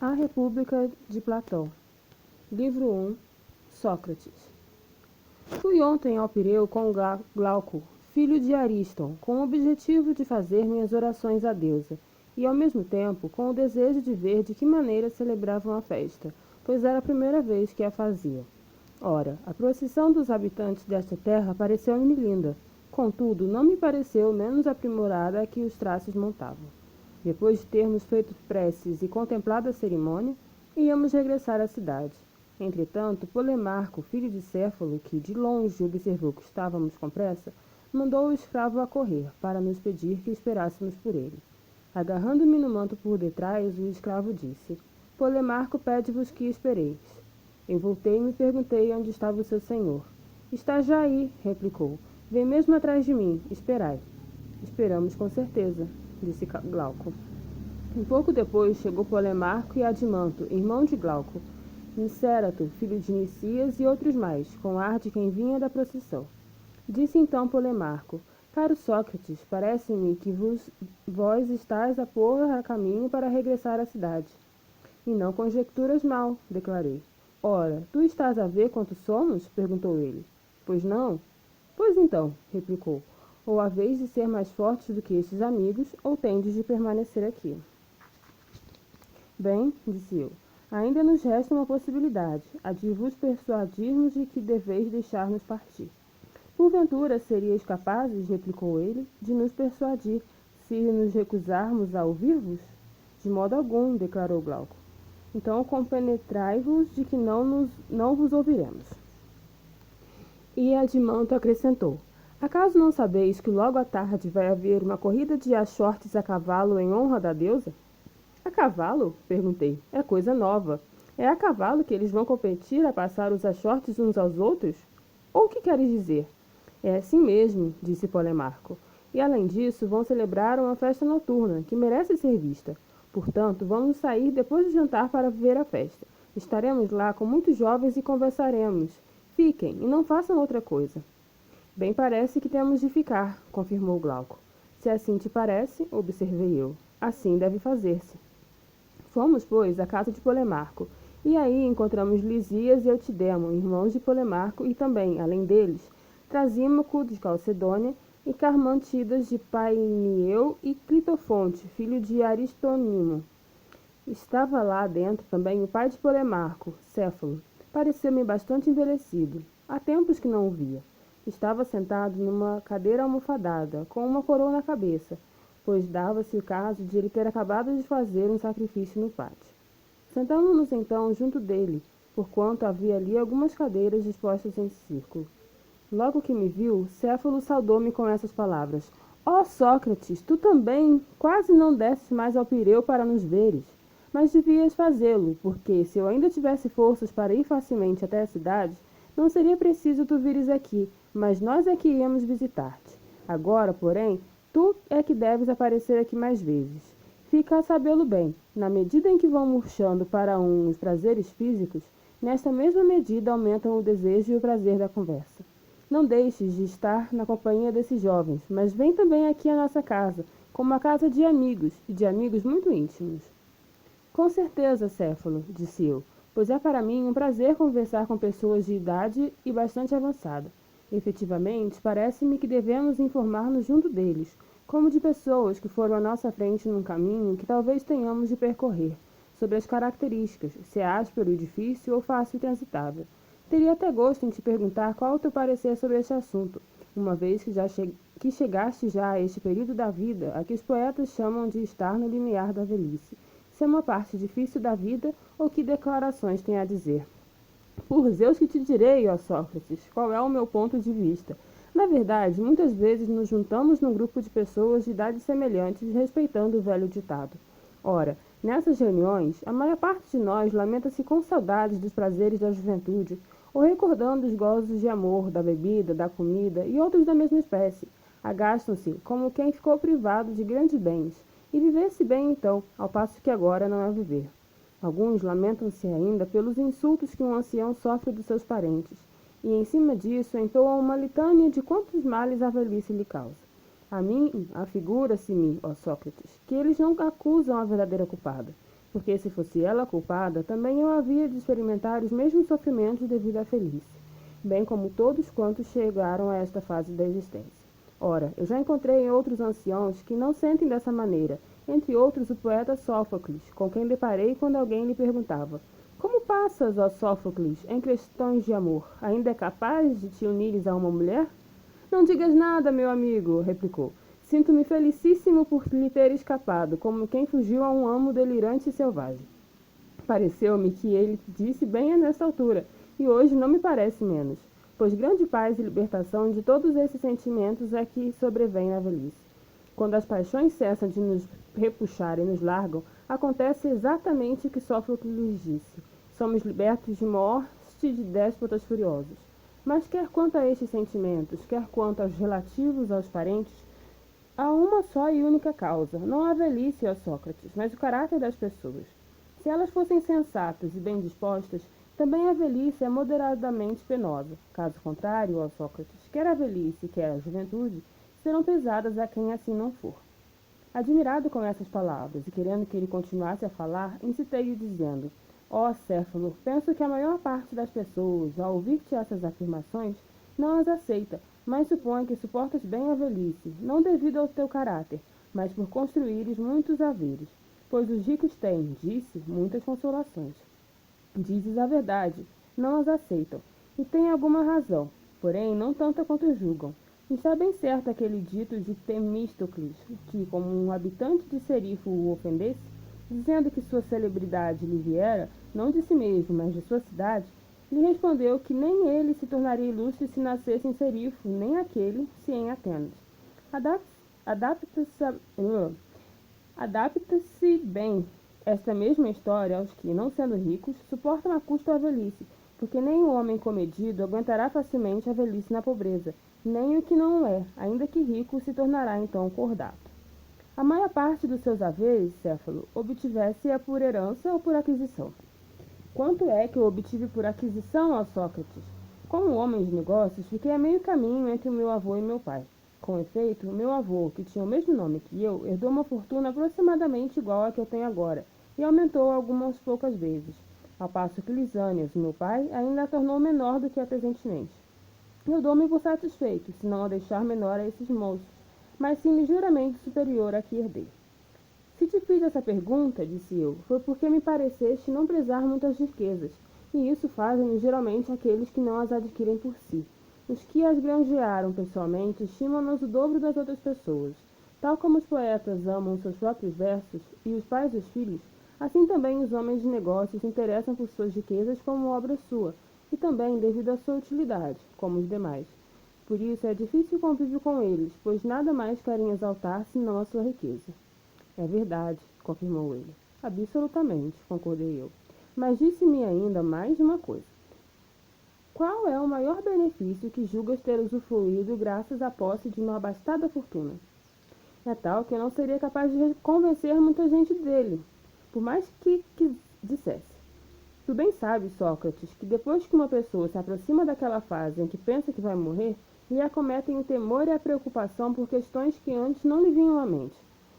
A República de Platão. Livro 1. Sócrates. Fui ontem ao Pireu com Glauco, filho de Ariston, com o objetivo de fazer minhas orações à deusa, e ao mesmo tempo com o desejo de ver de que maneira celebravam a festa, pois era a primeira vez que a fazia. Ora, a procissão dos habitantes desta terra pareceu-me linda, contudo não me pareceu menos aprimorada a que os traços montavam. Depois de termos feito preces e contemplado a cerimônia, íamos regressar à cidade. Entretanto, Polemarco, filho de Céfalo, que de longe observou que estávamos com pressa, mandou o escravo a correr, para nos pedir que esperássemos por ele. Agarrando-me no manto por detrás, o escravo disse: Polemarco pede-vos que espereis. Eu voltei-me e perguntei onde estava o seu senhor. Está já aí, replicou. Vem mesmo atrás de mim, esperai. Esperamos com certeza, disse Glauco. Um pouco depois chegou Polemarco e Adimanto, irmão de Glauco, Nicérato, filho de Nicias, e outros mais, com ar de quem vinha da procissão. Disse então Polemarco: Caro Sócrates, parece-me que vós estáis a pôr a caminho para regressar à cidade. E não conjecturas mal, declarei. Ora, tu estás a ver quantos somos? Perguntou ele. Pois não? Pois então, replicou, ou haveis de ser mais fortes do que estes amigos, ou tendes de permanecer aqui. Bem, disse eu, ainda nos resta uma possibilidade, a de vos persuadirmos de que deveis deixar-nos partir. Porventura seríeis capazes, replicou ele, de nos persuadir, se nos recusarmos a ouvir-vos? De modo algum, declarou Glauco. Então compenetrai-vos de que não vos ouviremos. E Adimanto acrescentou: Acaso não sabeis que logo à tarde vai haver uma corrida de achortes a cavalo em honra da deusa? A cavalo? Perguntei. É coisa nova. É a cavalo que eles vão competir a passar os achortes uns aos outros? Ou o que queres dizer? É assim mesmo, disse Polemarco. E além disso, vão celebrar uma festa noturna, que merece ser vista. Portanto, vamos sair depois do jantar para ver a festa. Estaremos lá com muitos jovens e conversaremos. Fiquem e não façam outra coisa. Bem parece que temos de ficar, confirmou Glauco. Se assim te parece, observei eu, assim deve fazer-se. Fomos, pois, à casa de Polemarco, e aí encontramos Lisias e Eutidemo, irmãos de Polemarco, e também, além deles, Trasímaco de Calcedônia e Carmantidas de Painieu e Clitofonte, filho de Aristonimo. Estava lá dentro também o pai de Polemarco, Céfalo. Pareceu-me bastante envelhecido. Há tempos que não o via. Estava sentado numa cadeira almofadada, com uma coroa na cabeça, pois dava-se o caso de ele ter acabado de fazer um sacrifício no pátio. Sentamos-nos então junto dele, porquanto havia ali algumas cadeiras dispostas em círculo. Logo que me viu, Céfalo saudou-me com essas palavras: Ó Sócrates, tu também quase não desces mais ao Pireu para nos veres. Mas devias fazê-lo, porque, se eu ainda tivesse forças para ir facilmente até a cidade, não seria preciso tu vires aqui, mas nós é que íamos visitar-te. Agora, porém, tu é que deves aparecer aqui mais vezes. Fica a sabê-lo bem, na medida em que vão murchando para os prazeres físicos, nesta mesma medida aumentam o desejo e o prazer da conversa. Não deixes de estar na companhia desses jovens, mas vem também aqui à nossa casa, como uma casa de amigos, e de amigos muito íntimos. Com certeza, Céfalo, disse eu, pois é para mim um prazer conversar com pessoas de idade e bastante avançada. Efetivamente, parece-me que devemos informar-nos junto deles, como de pessoas que foram à nossa frente num caminho que talvez tenhamos de percorrer, sobre as características, se é áspero e difícil ou fácil e transitável. Teria até gosto em te perguntar qual o teu parecer sobre este assunto, uma vez que chegaste já a este período da vida a que os poetas chamam de estar no limiar da velhice. Se é uma parte difícil da vida ou que declarações tem a dizer. Por Zeus que te direi, ó Sócrates, qual é o meu ponto de vista. Na verdade, muitas vezes nos juntamos num grupo de pessoas de idades semelhantes, respeitando o velho ditado. Ora, nessas reuniões, a maior parte de nós lamenta-se com saudades dos prazeres da juventude, ou recordando os gozos de amor, da bebida, da comida e outros da mesma espécie. Agastam-se como quem ficou privado de grandes bens, e viver-se bem então, ao passo que agora não é viver. Alguns lamentam-se ainda pelos insultos que um ancião sofre dos seus parentes, e em cima disso entoam uma litânia de quantos males a velhice lhe causa. A mim, afigura-se-me, ó Sócrates, que eles não acusam a verdadeira culpada, porque se fosse ela a culpada, também eu havia de experimentar os mesmos sofrimentos devido à velhice, bem como todos quantos chegaram a esta fase da existência. Ora, eu já encontrei outros anciãos que não sentem dessa maneira, entre outros o poeta Sófocles, com quem deparei quando alguém lhe perguntava: como passas, ó Sófocles, em questões de amor? Ainda é capaz de te unires a uma mulher? Não digas nada, meu amigo, replicou. Sinto-me felicíssimo por lhe ter escapado, como quem fugiu a um amo delirante e selvagem. Pareceu-me que ele disse bem nesta altura, e hoje não me parece menos, pois grande paz e libertação de todos esses sentimentos é que sobrevém na velhice. Quando as paixões cessam de nos repuxar e nos largam, acontece exatamente o que Sófocles disse. Somos libertos de morte de déspotas furiosos. Mas quer quanto a estes sentimentos, quer quanto aos relativos aos parentes, há uma só e única causa, não a velhice, ó Sócrates, mas o caráter das pessoas. Se elas fossem sensatas e bem dispostas, também a velhice é moderadamente penosa. Caso contrário, ó Sócrates, quer a velhice, quer a juventude, serão pesadas a quem assim não for. Admirado com essas palavras e querendo que ele continuasse a falar, incitei-o dizendo: ó Céfalo, penso que a maior parte das pessoas, ao ouvir-te essas afirmações, não as aceita, mas supõe que suportas bem a velhice, não devido ao teu caráter, mas por construíres muitos haveres. Pois os ricos têm, disse, muitas consolações. Dizes a verdade, não as aceitam, e têm alguma razão, porém não tanta quanto julgam. Está bem certo aquele dito de Temístocles, que, como um habitante de Serifo o ofendesse, dizendo que sua celebridade lhe viera, não de si mesmo, mas de sua cidade, lhe respondeu que nem ele se tornaria ilustre se nascesse em Serifo, nem aquele, se em Atenas. Adapta-se bem esta mesma história aos que, não sendo ricos, suportam a custo a velhice, porque nem o homem comedido aguentará facilmente a velhice na pobreza, nem o que não é, ainda que rico, se tornará então cordato. A maior parte dos seus haveres, Céfalo, obtivesse-a por herança ou por aquisição. Quanto é que eu obtive por aquisição, ó Sócrates? Como homem de negócios, fiquei a meio caminho entre o meu avô e meu pai. Com efeito, o meu avô, que tinha o mesmo nome que eu, herdou uma fortuna aproximadamente igual à que eu tenho agora, e aumentou algumas poucas vezes, ao passo que Lisânias, meu pai, ainda a tornou menor do que a presentemente. Eu dou-me por satisfeito, se não a deixar menor a esses moços, mas sim ligeiramente superior à que herdei. Se te fiz essa pergunta, disse eu, foi porque me pareceste não prezar muitas riquezas, e isso fazem geralmente aqueles que não as adquirem por si. Os que as granjearam pessoalmente estimam-nos o dobro das outras pessoas. Tal como os poetas amam seus próprios versos e os pais os filhos, assim também os homens de negócios se interessam por suas riquezas como obra sua, e também devido à sua utilidade, como os demais. Por isso é difícil o convívio com eles, pois nada mais querem exaltar senão a sua riqueza. É verdade, confirmou ele. Absolutamente, concordei eu. Mas disse-me ainda mais uma coisa. Qual é o maior benefício que julgas ter usufruído graças à posse de uma abastada fortuna? É tal que eu não seria capaz de convencer muita gente dele, por mais que dissesse. Tu bem sabes, Sócrates, que depois que uma pessoa se aproxima daquela fase em que pensa que vai morrer, lhe acometem o temor e a preocupação por questões que antes não lhe vinham à mente.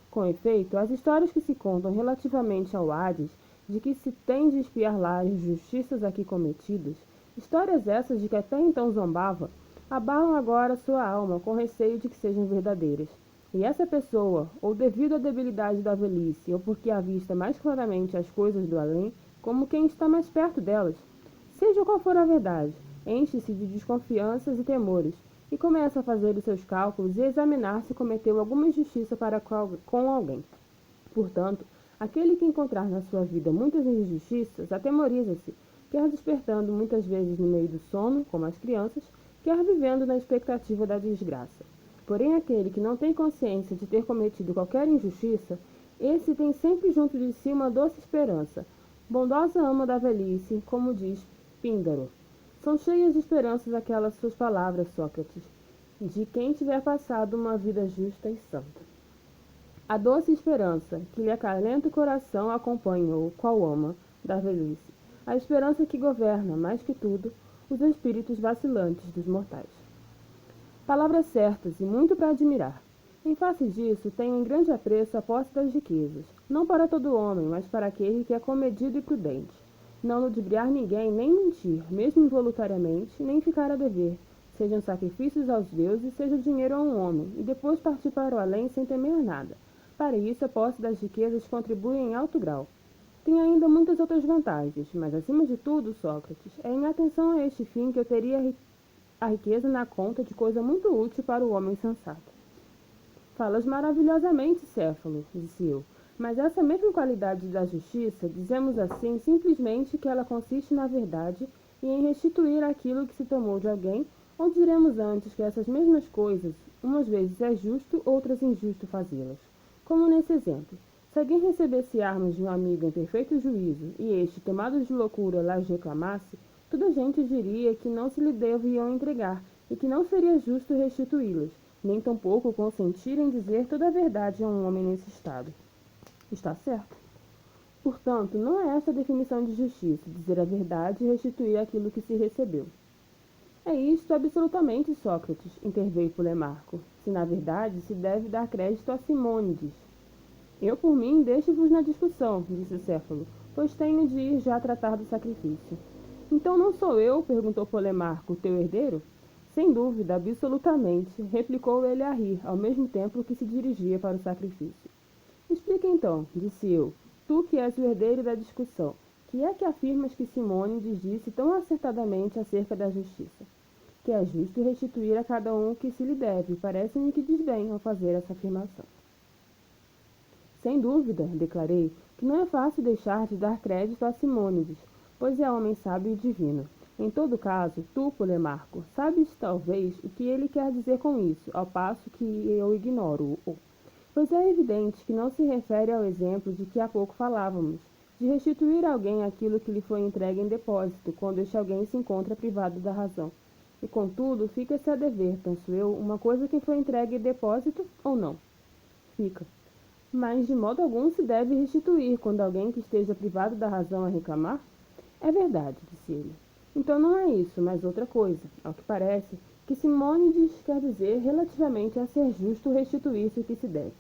Com efeito, as histórias que se contam relativamente ao Hades, de que se tem de espiar lá as justiças aqui cometidas, histórias essas de que até então zombava, abalam agora sua alma com receio de que sejam verdadeiras. E essa pessoa, ou devido à debilidade da velhice, ou porque avista mais claramente as coisas do além, como quem está mais perto delas, seja qual for a verdade, enche-se de desconfianças e temores, e começa a fazer os seus cálculos e examinar se cometeu alguma injustiça para com alguém. Portanto, aquele que encontrar na sua vida muitas injustiças atemoriza-se, quer despertando muitas vezes no meio do sono, como as crianças, quer vivendo na expectativa da desgraça. Porém, aquele que não tem consciência de ter cometido qualquer injustiça, esse tem sempre junto de si uma doce esperança. Bondosa ama da velhice, como diz Píndaro. São cheias de esperanças aquelas suas palavras, Sócrates, de quem tiver passado uma vida justa e santa. A doce esperança, que lhe acalenta o coração, acompanha-o, qual ama, da velhice. A esperança que governa, mais que tudo, os espíritos vacilantes dos mortais. Palavras certas e muito para admirar. Em face disso, tenho em grande apreço a posse das riquezas. não para todo homem, mas para aquele que é comedido e prudente. Não ludibriar ninguém, nem mentir, mesmo involuntariamente, nem ficar a dever, sejam sacrifícios aos deuses, seja dinheiro a um homem, e depois partir para o além sem temer nada. Para isso, a posse das riquezas contribui em alto grau. Tem ainda muitas outras vantagens, mas acima de tudo, Sócrates, é em atenção a este fim que eu teria a riqueza na conta de coisa muito útil para o homem sensato. Falas maravilhosamente, Céfalo, disse eu, mas essa mesma qualidade da justiça, dizemos assim simplesmente que ela consiste na verdade e em restituir aquilo que se tomou de alguém, ou diremos antes que essas mesmas coisas, umas vezes é justo, outras injusto fazê-las. Como nesse exemplo, se alguém recebesse armas de um amigo em perfeito juízo e este, tomado de loucura, las reclamasse, toda a gente diria que não se lhe deviam entregar e que não seria justo restituí-las, nem tampouco consentir em dizer toda a verdade a um homem nesse estado. Está certo. Portanto, não é esta a definição de justiça, dizer a verdade e restituir aquilo que se recebeu. É isto absolutamente, Sócrates, interveio Polemarco, se na verdade se deve dar crédito a Simônides. Eu, por mim, deixo-vos na discussão, disse Céfalo, pois tenho de ir já tratar do sacrifício. Então não sou eu, perguntou Polemarco, teu herdeiro? Sem dúvida, absolutamente, replicou ele a rir, ao mesmo tempo que se dirigia para o sacrifício. Explica então, disse eu, tu que és o herdeiro da discussão, que é que afirmas que Simônides disse tão acertadamente acerca da justiça? Que é justo restituir a cada um o que se lhe deve, parece-me que diz bem ao fazer essa afirmação. Sem dúvida, declarei, que não é fácil deixar de dar crédito a Simônides, pois é homem sábio e divino. Em todo caso, tu, Polemarco, sabes talvez o que ele quer dizer com isso, ao passo que eu ignoro-o. Pois é evidente que não se refere ao exemplo de que há pouco falávamos, de restituir a alguém aquilo que lhe foi entregue em depósito, quando este alguém se encontra privado da razão. E contudo, fica-se a dever, penso eu, uma coisa que foi entregue em depósito ou não. Fica. Mas de modo algum se deve restituir quando alguém que esteja privado da razão a reclamar? É verdade, disse ele. Então não é isso, mas outra coisa, ao que parece, que Simônides quer dizer relativamente a ser justo restituir-se o que se deve.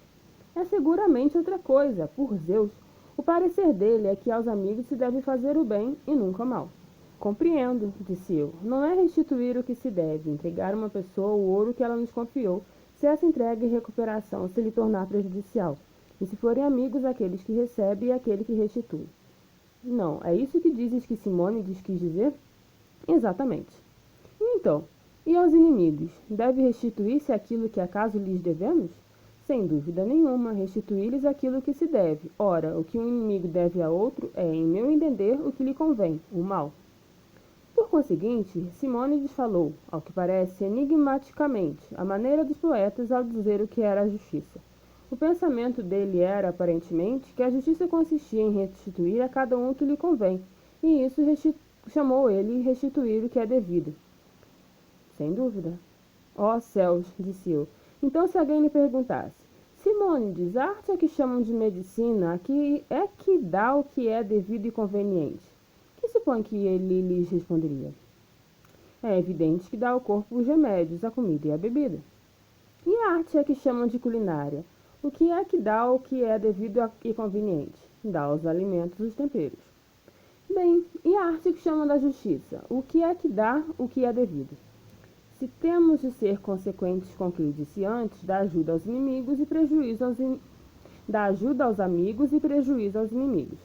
É seguramente outra coisa, por Zeus. O parecer dele é que aos amigos se deve fazer o bem e nunca o mal. Compreendo, disse eu. Não é restituir o que se deve, entregar a uma pessoa o ouro que ela nos confiou, se essa entrega e recuperação se lhe tornar prejudicial, e se forem amigos aqueles que recebe e aquele que restitui. Não, é isso que dizes que Simônides quis dizer? Exatamente. Então, e aos inimigos, deve restituir-se aquilo que acaso lhes devemos? Sem dúvida nenhuma, restituir-lhes aquilo que se deve. Ora, o que um inimigo deve a outro é, em meu entender, o que lhe convém, o mal. Por conseguinte, Simônides falou, ao que parece enigmaticamente, à maneira dos poetas ao dizer o que era a justiça. O pensamento dele era, aparentemente, que a justiça consistia em restituir a cada um o que lhe convém, e isso chamou ele restituir o que é devido. Sem dúvida. Ó céus, disse eu. Então se alguém lhe perguntasse, Simônides, a arte é que chamam de medicina, que é que dá o que é devido e conveniente? Que supõe que ele lhes responderia? É evidente que dá ao corpo os remédios, a comida e a bebida. E a arte é que chamam de culinária? O que é que dá o que é devido e conveniente? Dá aos alimentos os temperos. Bem, e a arte que chamam da justiça? O que é que dá o que é devido? Se temos de ser consequentes com o que lhe disse antes, dá ajuda aos inimigos e prejuízo dá ajuda aos amigos e prejuízo aos inimigos.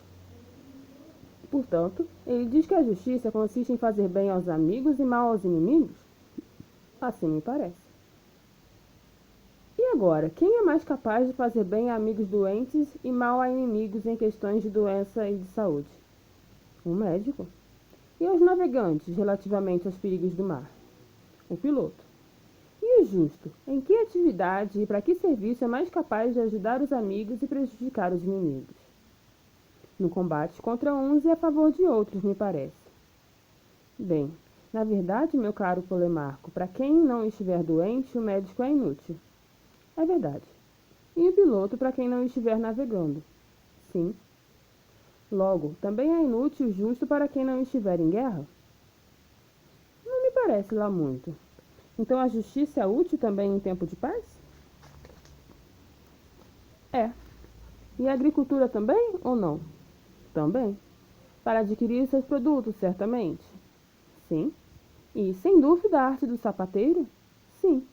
Portanto, ele diz que a justiça consiste em fazer bem aos amigos e mal aos inimigos? Assim me parece. E agora, quem é mais capaz de fazer bem a amigos doentes e mal a inimigos em questões de doença e de saúde? Um médico. E aos navegantes, relativamente aos perigos do mar? O piloto. E o justo? Em que atividade e para que serviço é mais capaz de ajudar os amigos e prejudicar os inimigos? No combate contra uns e a favor de outros, me parece. Bem, na verdade, meu caro Polemarco, para quem não estiver doente, o médico é inútil. É verdade. E o piloto para quem não estiver navegando? Sim. Logo, também é inútil o justo para quem não estiver em guerra? Não me parece lá muito. Então a justiça é útil também em tempo de paz? É. E a agricultura também ou não? Também. Para adquirir seus produtos, certamente? Sim. E, sem dúvida, a arte do sapateiro? Sim.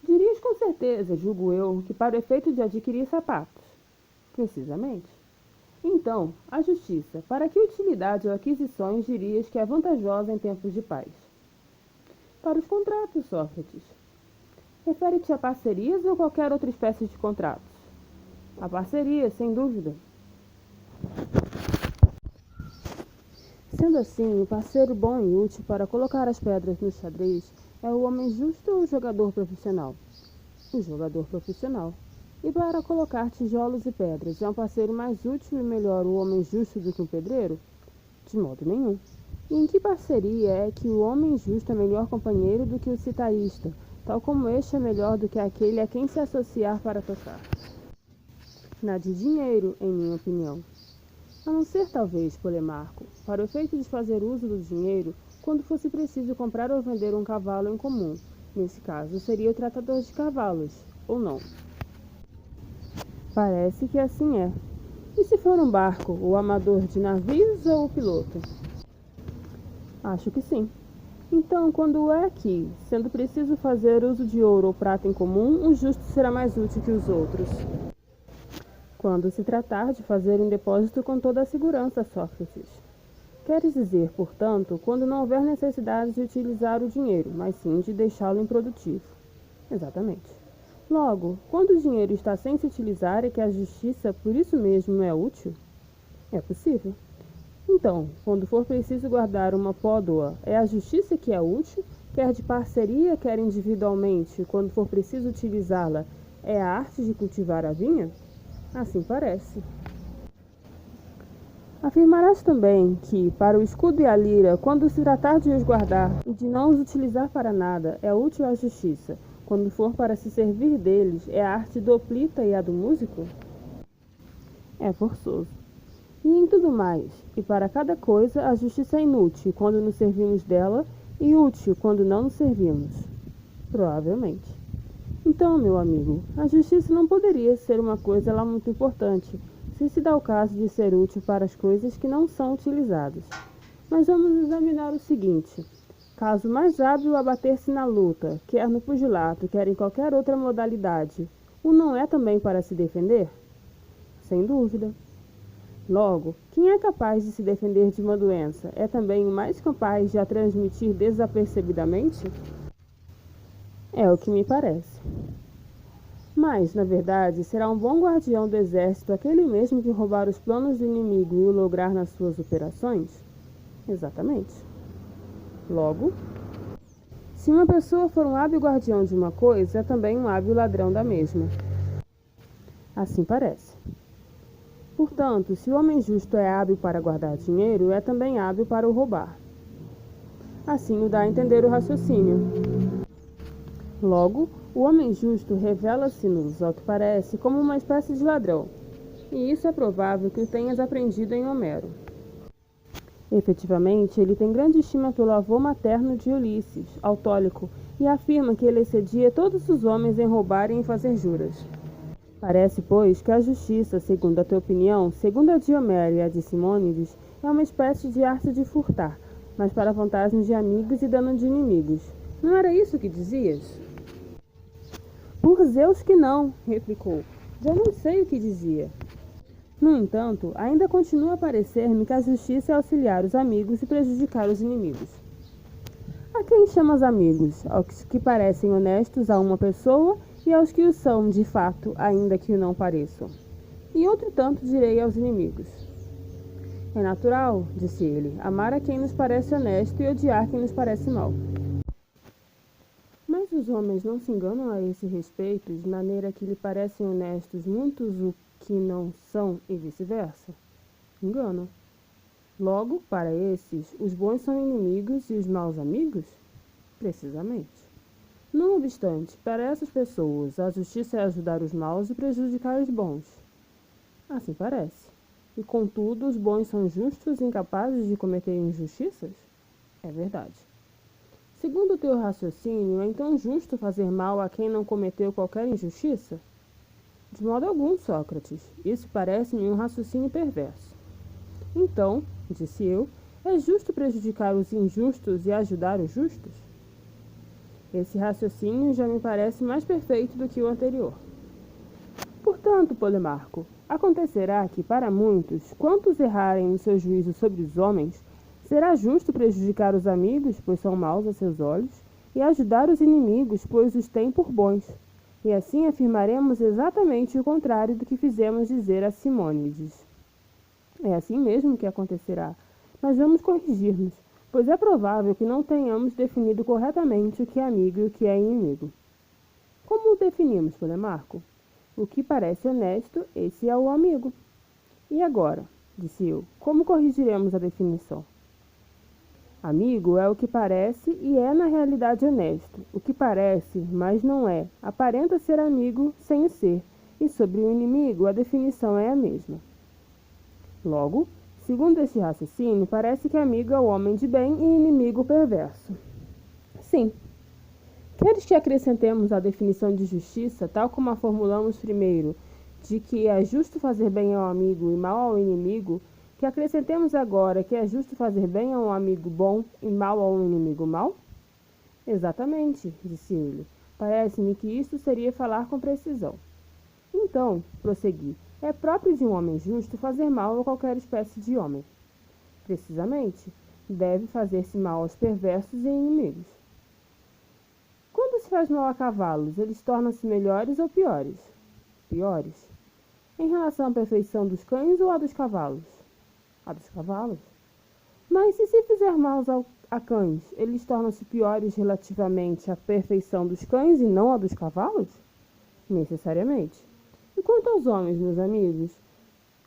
Dirias com certeza, julgo eu, que para o efeito de adquirir sapatos. Precisamente. Então, a justiça, para que utilidade ou aquisições dirias que é vantajosa em tempos de paz? Para os contratos, Sócrates. Refere-te a parcerias ou qualquer outra espécie de contratos? A parceria, sem dúvida. Sendo assim, o parceiro bom e útil para colocar as pedras no xadrez é o homem justo ou o jogador profissional? O jogador profissional. E para colocar tijolos e pedras, é um parceiro mais útil e melhor o homem justo do que um pedreiro? De modo nenhum. E em que parceria é que o homem justo é melhor companheiro do que o citarista, tal como este é melhor do que aquele a quem se associar para tocar? Na de dinheiro, em minha opinião. A não ser talvez, Polemarco, para o efeito de fazer uso do dinheiro quando fosse preciso comprar ou vender um cavalo em comum. Nesse caso, seria o tratador de cavalos, ou não? Parece que assim é. E se for um barco, o amador de navios ou o piloto? Acho que sim. Então, quando é que, sendo preciso fazer uso de ouro ou prata em comum, o justo será mais útil que os outros? Quando se tratar de fazer um depósito com toda a segurança, Sócrates. Queres dizer, portanto, quando não houver necessidade de utilizar o dinheiro, mas sim de deixá-lo improdutivo. Exatamente. Logo, quando o dinheiro está sem se utilizar e que a justiça, por isso mesmo, é útil? É possível. Então, quando for preciso guardar uma pódoa, é a justiça que é útil, quer de parceria, quer individualmente, quando for preciso utilizá-la, é a arte de cultivar a vinha? Assim parece. Afirmarás também que, para o escudo e a lira, quando se tratar de os guardar e de não os utilizar para nada, é útil a justiça. Quando for para se servir deles, é a arte do hoplita e a do músico? É forçoso. E em tudo mais, e para cada coisa, a justiça é inútil quando nos servimos dela e útil quando não nos servimos. Provavelmente. Então, meu amigo, a justiça não poderia ser uma coisa lá muito importante, se dá o caso de ser útil para as coisas que não são utilizadas. Mas vamos examinar o seguinte. Caso mais hábil a bater-se na luta, quer no pugilato, quer em qualquer outra modalidade, o não é também para se defender? Sem dúvida. Logo, quem é capaz de se defender de uma doença é também o mais capaz de a transmitir desapercebidamente? É o que me parece. Mas, na verdade, será um bom guardião do exército aquele mesmo que roubar os planos do inimigo e o lograr nas suas operações? Exatamente. Logo, se uma pessoa for um hábil guardião de uma coisa, é também um hábil ladrão da mesma. Assim parece. Portanto, se o homem justo é hábil para guardar dinheiro, é também hábil para o roubar. Assim o dá a entender o raciocínio. Logo, o homem justo revela-se-nos, ao que parece, como uma espécie de ladrão, e isso é provável que o tenhas aprendido em Homero. Efetivamente, ele tem grande estima pelo avô materno de Ulisses, Autólico, e afirma que ele excedia todos os homens em roubar e em fazer juras. Parece, pois, que a justiça, segundo a tua opinião, segundo a de Homero e a de Simônides, é uma espécie de arte de furtar, mas para vantagem de amigos e dano de inimigos. Não era isso que dizias? Por Zeus que não, replicou. Já não sei o que dizia. No entanto, ainda continua a parecer-me que a justiça é auxiliar os amigos e prejudicar os inimigos. A quem chamas amigos? Aos que parecem honestos a uma pessoa e aos que o são, de fato, ainda que o não pareçam. E outro tanto direi aos inimigos. É natural, disse ele, amar a quem nos parece honesto e odiar quem nos parece mau. Mas os homens não se enganam a esse respeito, de maneira que lhe parecem honestos muitos o que não são e vice-versa? Enganam. Logo, para esses, os bons são inimigos e os maus amigos? Precisamente. Não obstante, para essas pessoas, a justiça é ajudar os maus e prejudicar os bons. Assim parece. E, contudo, os bons são justos e incapazes de cometer injustiças? É verdade. Segundo o teu raciocínio, é então justo fazer mal a quem não cometeu qualquer injustiça? De modo algum, Sócrates. Isso parece-me um raciocínio perverso. Então, disse eu, é justo prejudicar os injustos e ajudar os justos? Esse raciocínio já me parece mais perfeito do que o anterior. Portanto, Polimarco, acontecerá que, para muitos, quantos errarem no seu juízo sobre os homens, será justo prejudicar os amigos, pois são maus a seus olhos, e ajudar os inimigos, pois os tem por bons. E assim afirmaremos exatamente o contrário do que fizemos dizer a Simônides. É assim mesmo que acontecerá, mas vamos corrigir-nos, pois é provável que não tenhamos definido corretamente o que é amigo e o que é inimigo. Como o definimos, Polimarco? O que parece honesto, esse é o amigo. E agora, disse eu, como corrigiremos a definição? Amigo é o que parece e é na realidade honesto. O que parece, mas não é, aparenta ser amigo sem o ser, e sobre o inimigo a definição é a mesma. Logo, segundo este raciocínio, parece que amigo é o homem de bem e inimigo o perverso. Sim. Queres que acrescentemos a definição de justiça, tal como a formulamos primeiro, de que é justo fazer bem ao amigo e mal ao inimigo, que acrescentemos agora que é justo fazer bem a um amigo bom e mal a um inimigo mau? Exatamente, disse ele. Parece-me que isto seria falar com precisão. Então, prossegui, é próprio de um homem justo fazer mal a qualquer espécie de homem. Precisamente, deve fazer-se mal aos perversos e inimigos. Quando se faz mal a cavalos, eles tornam-se melhores ou piores? Piores. Em relação à perfeição dos cães ou à dos cavalos? A dos cavalos. Mas e se fizer mal a cães, eles tornam-se piores relativamente à perfeição dos cães e não à dos cavalos? Necessariamente. E quanto aos homens, meus amigos?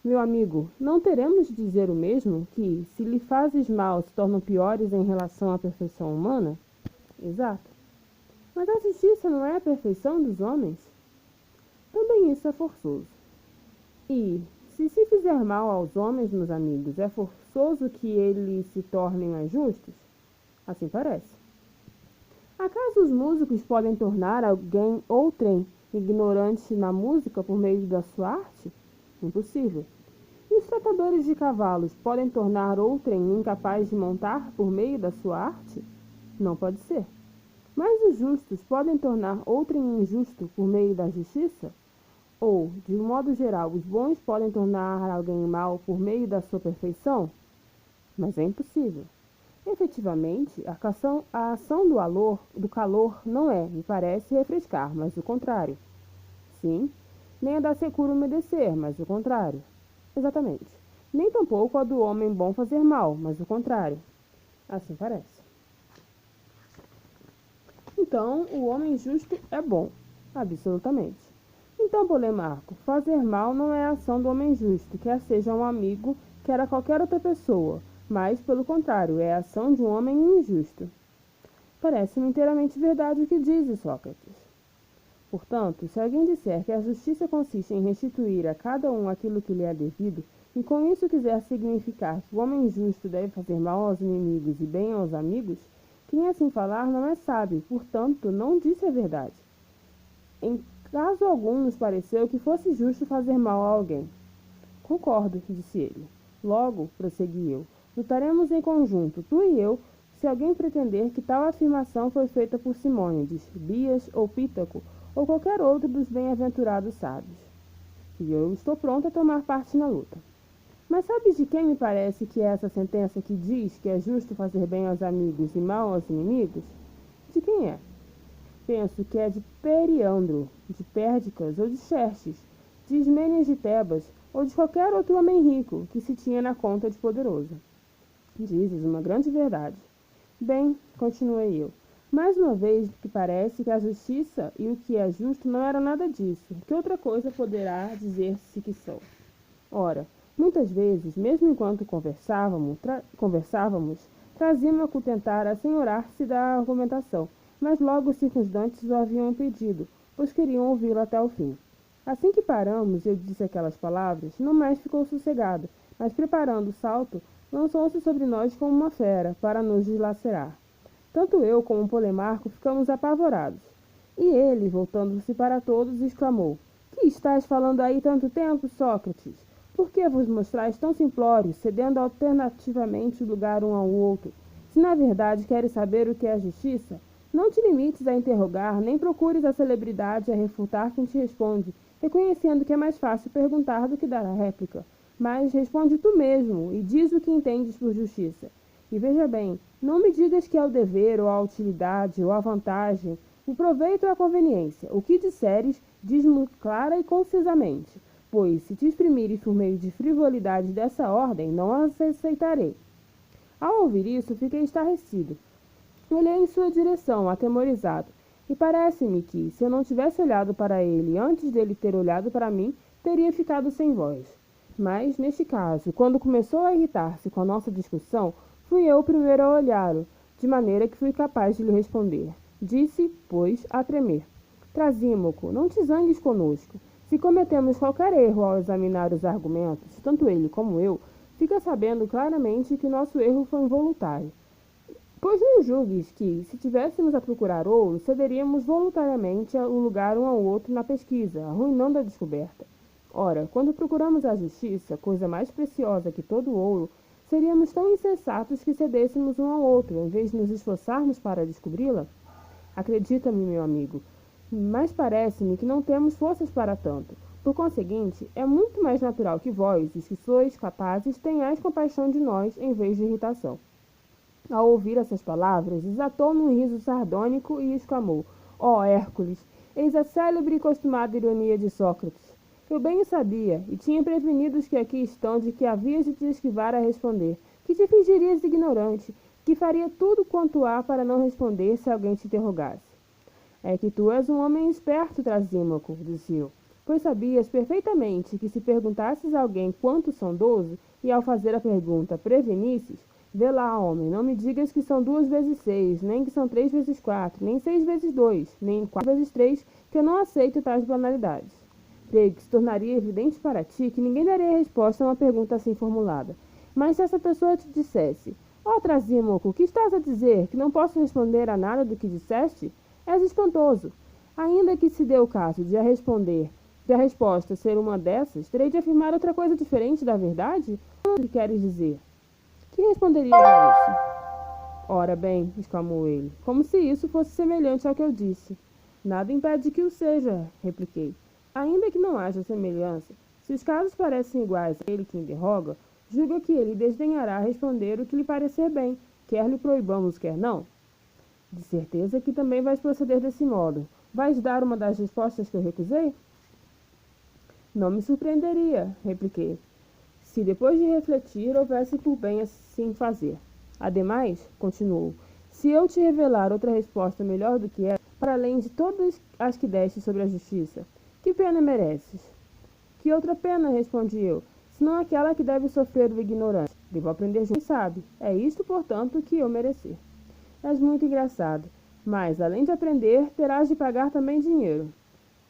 Meu amigo, não teremos de dizer o mesmo, que, se lhe fazes mal, se tornam piores em relação à perfeição humana? Exato. Mas a justiça não é a perfeição dos homens? Também isso é forçoso. E, se fizer mal aos homens, meus amigos, é forçoso que eles se tornem mais justos? Assim parece. Acaso os músicos podem tornar alguém outrem ignorante na música por meio da sua arte? Impossível. E os tratadores de cavalos podem tornar outrem incapaz de montar por meio da sua arte? Não pode ser. Mas os justos podem tornar outrem injusto por meio da justiça? Ou, de um modo geral, os bons podem tornar alguém mau por meio da sua perfeição? Mas é impossível. Efetivamente, a ação do calor não é, me parece, refrescar, mas o contrário. Sim, nem a da secura umedecer, mas o contrário. Exatamente. Nem tampouco a do homem bom fazer mal, mas o contrário. Assim parece. Então, o homem justo é bom. Absolutamente. Então, Polimarco, fazer mal não é a ação do homem justo, quer seja um amigo, quer a qualquer outra pessoa, mas, pelo contrário, é a ação de um homem injusto. Parece-me inteiramente verdade o que dizes, Sócrates. Portanto, se alguém disser que a justiça consiste em restituir a cada um aquilo que lhe é devido, e com isso quiser significar que o homem justo deve fazer mal aos inimigos e bem aos amigos, quem assim falar não é sábio, portanto, não disse a verdade. Em caso algum nos pareceu que fosse justo fazer mal a alguém. Concordo, disse ele. Logo, prossegui eu, lutaremos em conjunto, tu e eu, se alguém pretender que tal afirmação foi feita por Simônides, Bias ou Pítaco, ou qualquer outro dos bem-aventurados sábios. E eu estou pronto a tomar parte na luta. Mas sabes de quem me parece que é essa sentença que diz que é justo fazer bem aos amigos e mal aos inimigos? De quem é? Penso que é de Periandro, de Pérdicas ou de Xerxes, de Ismênias de Tebas ou de qualquer outro homem rico que se tinha na conta de poderoso. Dizes uma grande verdade. Bem, continuei eu, mais uma vez que parece que a justiça e o que é justo não era nada disso. Que outra coisa poderá dizer-se que são? Ora, muitas vezes, mesmo enquanto conversávamos, trazia-me a contentar assenhorar-se da argumentação, mas logo os circunstantes o haviam impedido, pois queriam ouvi-lo até o fim. Assim que paramos, eu disse aquelas palavras, não mais ficou sossegado, mas preparando o salto, lançou-se sobre nós como uma fera, para nos dilacerar. Tanto eu como o Polimarco ficamos apavorados. E ele, voltando-se para todos, exclamou: "Que que estás falando aí tanto tempo, Sócrates? Por que vos mostrais tão simplórios, cedendo alternativamente o lugar um ao outro? Se na verdade queres saber o que é a justiça, não te limites a interrogar, nem procures a celebridade a refutar quem te responde, reconhecendo que é mais fácil perguntar do que dar a réplica. Mas responde tu mesmo e diz o que entendes por justiça. E veja bem, não me digas que é o dever, ou a utilidade, ou a vantagem, o proveito ou a conveniência. O que disseres, diz-me clara e concisamente, pois, se te exprimires por meio de frivolidade dessa ordem, não as aceitarei. Ao ouvir isso, fiquei estarrecido. Olhei em sua direção, atemorizado, e parece-me que, se eu não tivesse olhado para ele antes dele ter olhado para mim, teria ficado sem voz. Mas, neste caso, quando começou a irritar-se com a nossa discussão, fui eu o primeiro a olhá-lo, de maneira que fui capaz de lhe responder. Disse, pois, a tremer: Trasímaco, não te zangues conosco. Se cometemos qualquer erro ao examinar os argumentos, tanto ele como eu, fica sabendo claramente que nosso erro foi involuntário. Pois não julgues que, se tivéssemos a procurar ouro, cederíamos voluntariamente o lugar um ao outro na pesquisa, arruinando a descoberta. Ora, quando procuramos a justiça, coisa mais preciosa que todo o ouro, seríamos tão insensatos que cedêssemos um ao outro, em vez de nos esforçarmos para descobri-la? Acredita-me, meu amigo, mas parece-me que não temos forças para tanto. Por conseguinte, é muito mais natural que vós, os que sois capazes, tenhais compaixão de nós, em vez de irritação. Ao ouvir essas palavras, desatou-me um riso sardônico e exclamou: Ó Hércules, eis a célebre e costumada ironia de Sócrates. Eu bem o sabia, e tinha prevenido os que aqui estão de que havias de te esquivar a responder, que te fingirias ignorante, que faria tudo quanto há para não responder se alguém te interrogasse. É que tu és um homem esperto, Trasímaco, disse eu, pois sabias perfeitamente que se perguntasses a alguém quantos são 12, e ao fazer a pergunta prevenisses, vê lá, homem, não me digas que são 2 vezes 6, nem que são 3 vezes 4, nem 6 vezes 2, nem 4 vezes 3, que eu não aceito tais banalidades. Creio que se tornaria evidente para ti que ninguém daria resposta a uma pergunta assim formulada. Mas se essa pessoa te dissesse: Ó Trasímaco, o que estás a dizer? Que não posso responder a nada do que disseste? És espantoso. Ainda que se dê o caso de a resposta ser uma dessas, terei de afirmar outra coisa diferente da verdade? O que queres dizer? Que responderias a isso? Ora bem, exclamou ele, como se isso fosse semelhante ao que eu disse. Nada impede que o seja, repliquei. Ainda que não haja semelhança, se os casos parecem iguais a ele que interroga, julga que ele desdenhará responder o que lhe parecer bem, quer lhe proibamos, quer não. De certeza que também vais proceder desse modo. Vais dar uma das respostas que eu recusei? Não me surpreenderia, repliquei, se depois de refletir houvesse por bem assim fazer. Ademais, continuou, se eu te revelar outra resposta melhor do que essa, para além de todas as que deste sobre a justiça, que pena mereces? Que outra pena, respondi eu, senão aquela que deve sofrer o ignorante. Devo aprender junto, sabe. É isto, portanto, que eu merecer. És muito engraçado, mas, além de aprender, terás de pagar também dinheiro.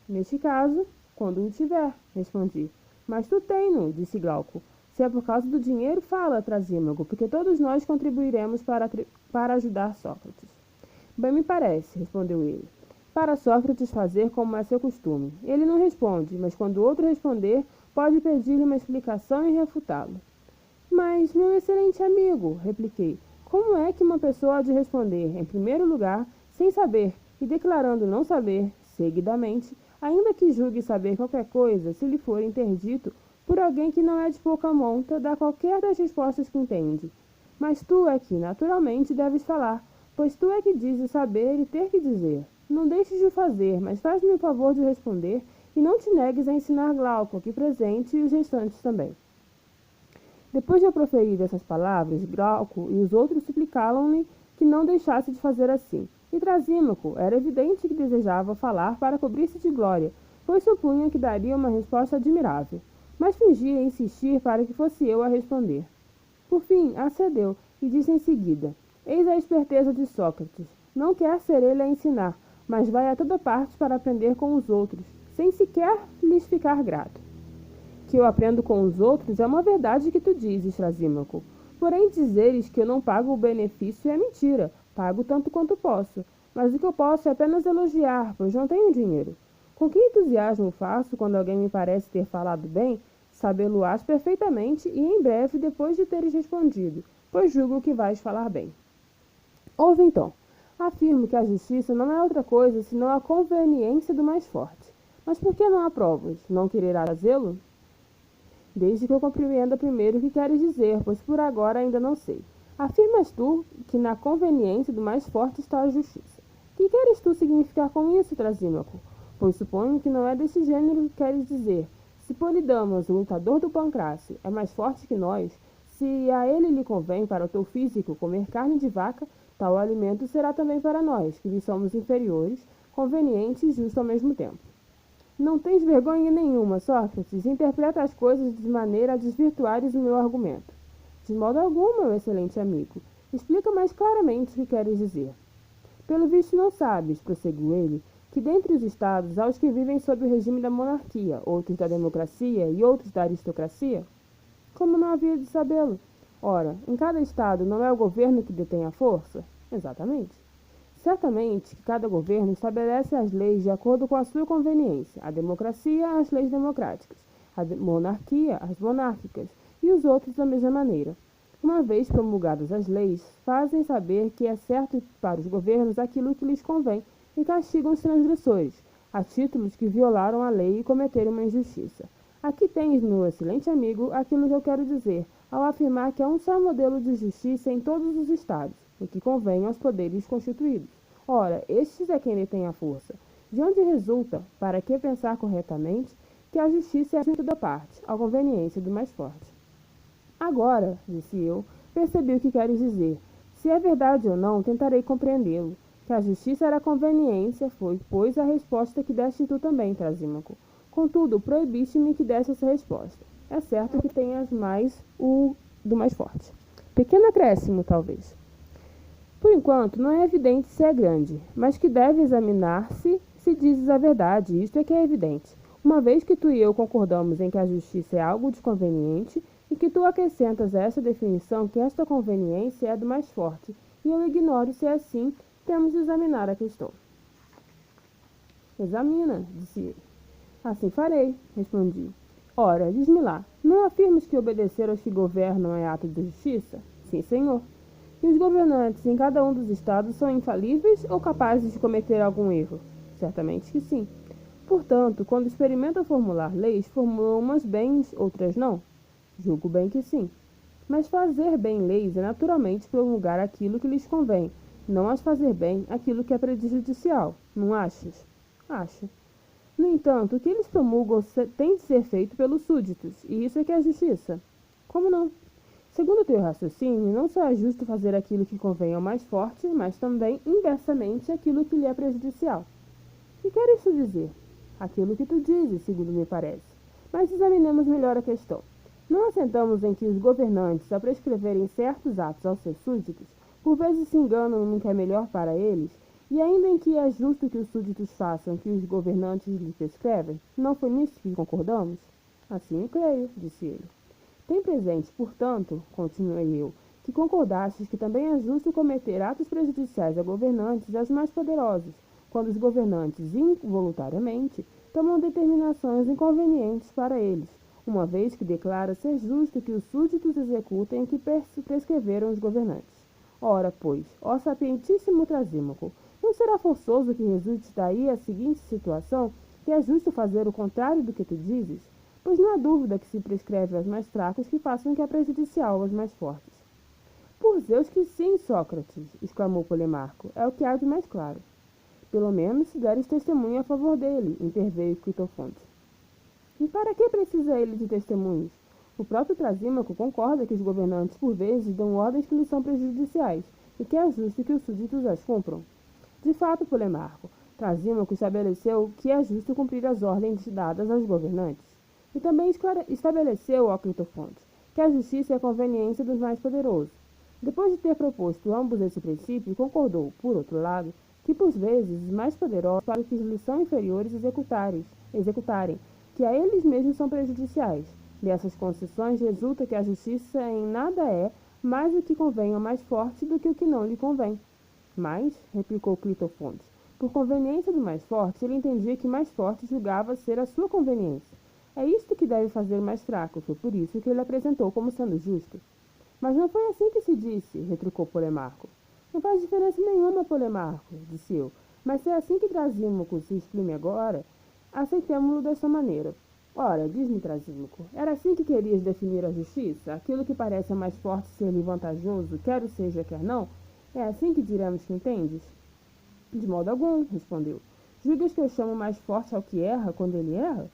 Neste caso, quando o tiver, respondi. Mas tu tem-no, disse Glauco. Se é por causa do dinheiro, fala, Trasímago, porque todos nós contribuiremos para ajudar Sócrates. Bem me parece, respondeu ele. Para Sócrates fazer como é seu costume. Ele não responde, mas quando o outro responder, pode pedir-lhe uma explicação e refutá-lo. Mas, meu excelente amigo, repliquei, como é que uma pessoa há de responder, em primeiro lugar, sem saber, e declarando não saber, seguidamente, ainda que julgue saber qualquer coisa, se lhe for interdito, por alguém que não é de pouca monta, dá qualquer das respostas que entende. Mas tu é que, naturalmente, deves falar, pois tu é que dizes saber e ter que dizer. Não deixes de o fazer, mas faz-me o favor de responder, e não te negues a ensinar Glauco aqui presente e os restantes também. Depois de eu proferir essas palavras, Glauco e os outros suplicaram-lhe que não deixasse de fazer assim. E Trasímaco era evidente que desejava falar para cobrir-se de glória, pois supunha que daria uma resposta admirável, mas fingia insistir para que fosse eu a responder. Por fim, acedeu e disse em seguida: Eis a esperteza de Sócrates. Não quer ser ele a ensinar, mas vai a toda parte para aprender com os outros, sem sequer lhes ficar grato. Que eu aprendo com os outros é uma verdade que tu dizes, Trasímaco. Porém, dizeres que eu não pago o benefício é mentira. Pago tanto quanto posso. Mas o que eu posso é apenas elogiar, pois não tenho dinheiro. Com que entusiasmo faço quando alguém me parece ter falado bem, sabê-lo-ás perfeitamente e em breve depois de teres respondido, pois julgo que vais falar bem. Ouve então. Afirmo que a justiça não é outra coisa senão a conveniência do mais forte. Mas por que não há provas? Não quererás fazê-lo? Desde que eu compreenda primeiro o que queres dizer, pois por agora ainda não sei. Afirmas tu que na conveniência do mais forte está a justiça. Que queres tu significar com isso, Trasímaco? Pois suponho que não é desse gênero que queres dizer. Se Polidamas, o lutador do Pancrácio, é mais forte que nós, se a ele lhe convém para o teu físico comer carne de vaca, tal alimento será também para nós, que lhe somos inferiores, conveniente e justo ao mesmo tempo. Não tens vergonha nenhuma, Sócrates, interpreta as coisas de maneira a desvirtuares o meu argumento. De modo algum, meu excelente amigo. Explica mais claramente o que queres dizer. Pelo visto não sabes, prosseguiu ele, que dentre os estados há os que vivem sob o regime da monarquia, outros da democracia e outros da aristocracia? Como não havia de sabê-lo? Ora, em cada estado não é o governo que detém a força? Exatamente. Certamente que cada governo estabelece as leis de acordo com a sua conveniência, a democracia, as leis democráticas, a monarquia, as monárquicas, e os outros da mesma maneira. Uma vez promulgadas as leis, fazem saber que é certo para os governos aquilo que lhes convém e castigam os transgressores, a títulos que violaram a lei e cometeram uma injustiça. Aqui tens, meu excelente amigo, aquilo que eu quero dizer, ao afirmar que há um só modelo de justiça em todos os estados, o que convém aos poderes constituídos. Ora, estes é quem detém a força. De onde resulta, para que pensar corretamente, que a justiça é a junta da parte, à conveniência do mais forte. Agora, disse eu, percebi o que queres dizer. Se é verdade ou não, tentarei compreendê-lo. Que a justiça era a conveniência foi, pois, a resposta que deste tu também, Trasímaco. Contudo, proibiste-me que desse essa resposta. É certo que tenhas mais o do mais forte. Pequeno acréscimo, talvez. Por enquanto, não é evidente se é grande, mas que deve examinar-se se dizes a verdade, isto é que é evidente. Uma vez que tu e eu concordamos em que a justiça é algo desconveniente, e que tu acrescentas a essa definição que esta conveniência é a do mais forte, e eu ignoro se é assim, temos de examinar a questão. Examina, disse ele. Assim farei, respondi. Ora, diz-me lá, não afirmas que obedecer aos que governam é ato de justiça? Sim, senhor. E os governantes em cada um dos estados são infalíveis ou capazes de cometer algum erro? Certamente que sim. Portanto, quando experimentam formular leis, formulam umas bem, outras não? Julgo bem que sim. Mas fazer bem leis é naturalmente promulgar aquilo que lhes convém, não as fazer bem aquilo que é prejudicial, não achas? Acho. No entanto, o que eles promulgam tem de ser feito pelos súditos, e isso é que é justiça. Como não? Segundo o teu raciocínio, não só é justo fazer aquilo que convém ao mais forte, mas também, inversamente, aquilo que lhe é prejudicial. Que queres tu dizer? Aquilo que tu dizes, segundo me parece. Mas examinemos melhor a questão. Não assentamos em que os governantes, ao prescreverem certos atos aos seus súditos, por vezes se enganam no que é melhor para eles, e ainda em que é justo que os súditos façam o que os governantes lhes prescrevem? Não foi nisso que concordamos? Assim eu creio, disse ele. Tem presente, portanto, continuei eu, que concordastes que também é justo cometer atos prejudiciais a governantes e aos mais poderosos, quando os governantes, involuntariamente, tomam determinações inconvenientes para eles, uma vez que declara ser justo que os súditos executem o que prescreveram os governantes. Ora, pois, ó sapientíssimo Trasímaco, não será forçoso que resulte daí a seguinte situação, que é justo fazer o contrário do que tu dizes? Pois não há dúvida que se prescreve aos mais fracos que façam o que é prejudicial aos mais fortes. Por Zeus que sim, Sócrates, exclamou Polimarco, é o que há de mais claro. Pelo menos se deres testemunho a favor dele, interveio Clitofonte. E para que precisa ele de testemunhos? O próprio Trasímaco concorda que os governantes por vezes dão ordens que lhes são prejudiciais, e que é justo que os súditos as cumpram. De fato, Polimarco, Trasímaco estabeleceu que é justo cumprir as ordens dadas aos governantes. E também estabeleceu, ó Clitofonte, que a justiça é a conveniência dos mais poderosos. Depois de ter proposto ambos esse princípio, concordou, por outro lado, que por vezes os mais poderosos para o que lhes são inferiores executarem, que a eles mesmos são prejudiciais. Dessas concessões resulta que a justiça em nada é mais o que convém ao mais forte do que o que não lhe convém. Mas, replicou Clitofonte, Por conveniência do mais forte, ele entendia que o mais forte julgava ser a sua conveniência. É isto que deve fazer o mais fraco, foi por isso que ele apresentou como sendo justo. Mas não foi assim que se disse, retrucou Polemarco. Não faz diferença nenhuma, Polemarco, disse eu. Mas se é assim que Trasímaco se exprime agora, aceitemo-lo desta maneira. Ora, diz-me, Trasímaco, era assim que querias definir a justiça? Aquilo que parece a mais forte ser-lhe vantajoso, quer o seja, quer não? É assim que diremos que entendes? De modo algum, respondeu. Julgas que eu chamo mais forte ao que erra quando ele erra?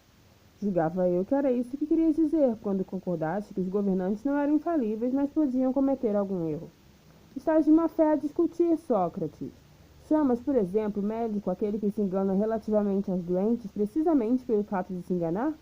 Julgava eu que era isso que querias dizer, quando concordaste que os governantes não eram infalíveis, mas podiam cometer algum erro. Estás de má fé a discutir, Sócrates. Chamas, por exemplo, médico aquele que se engana relativamente aos doentes, precisamente pelo fato de se enganar?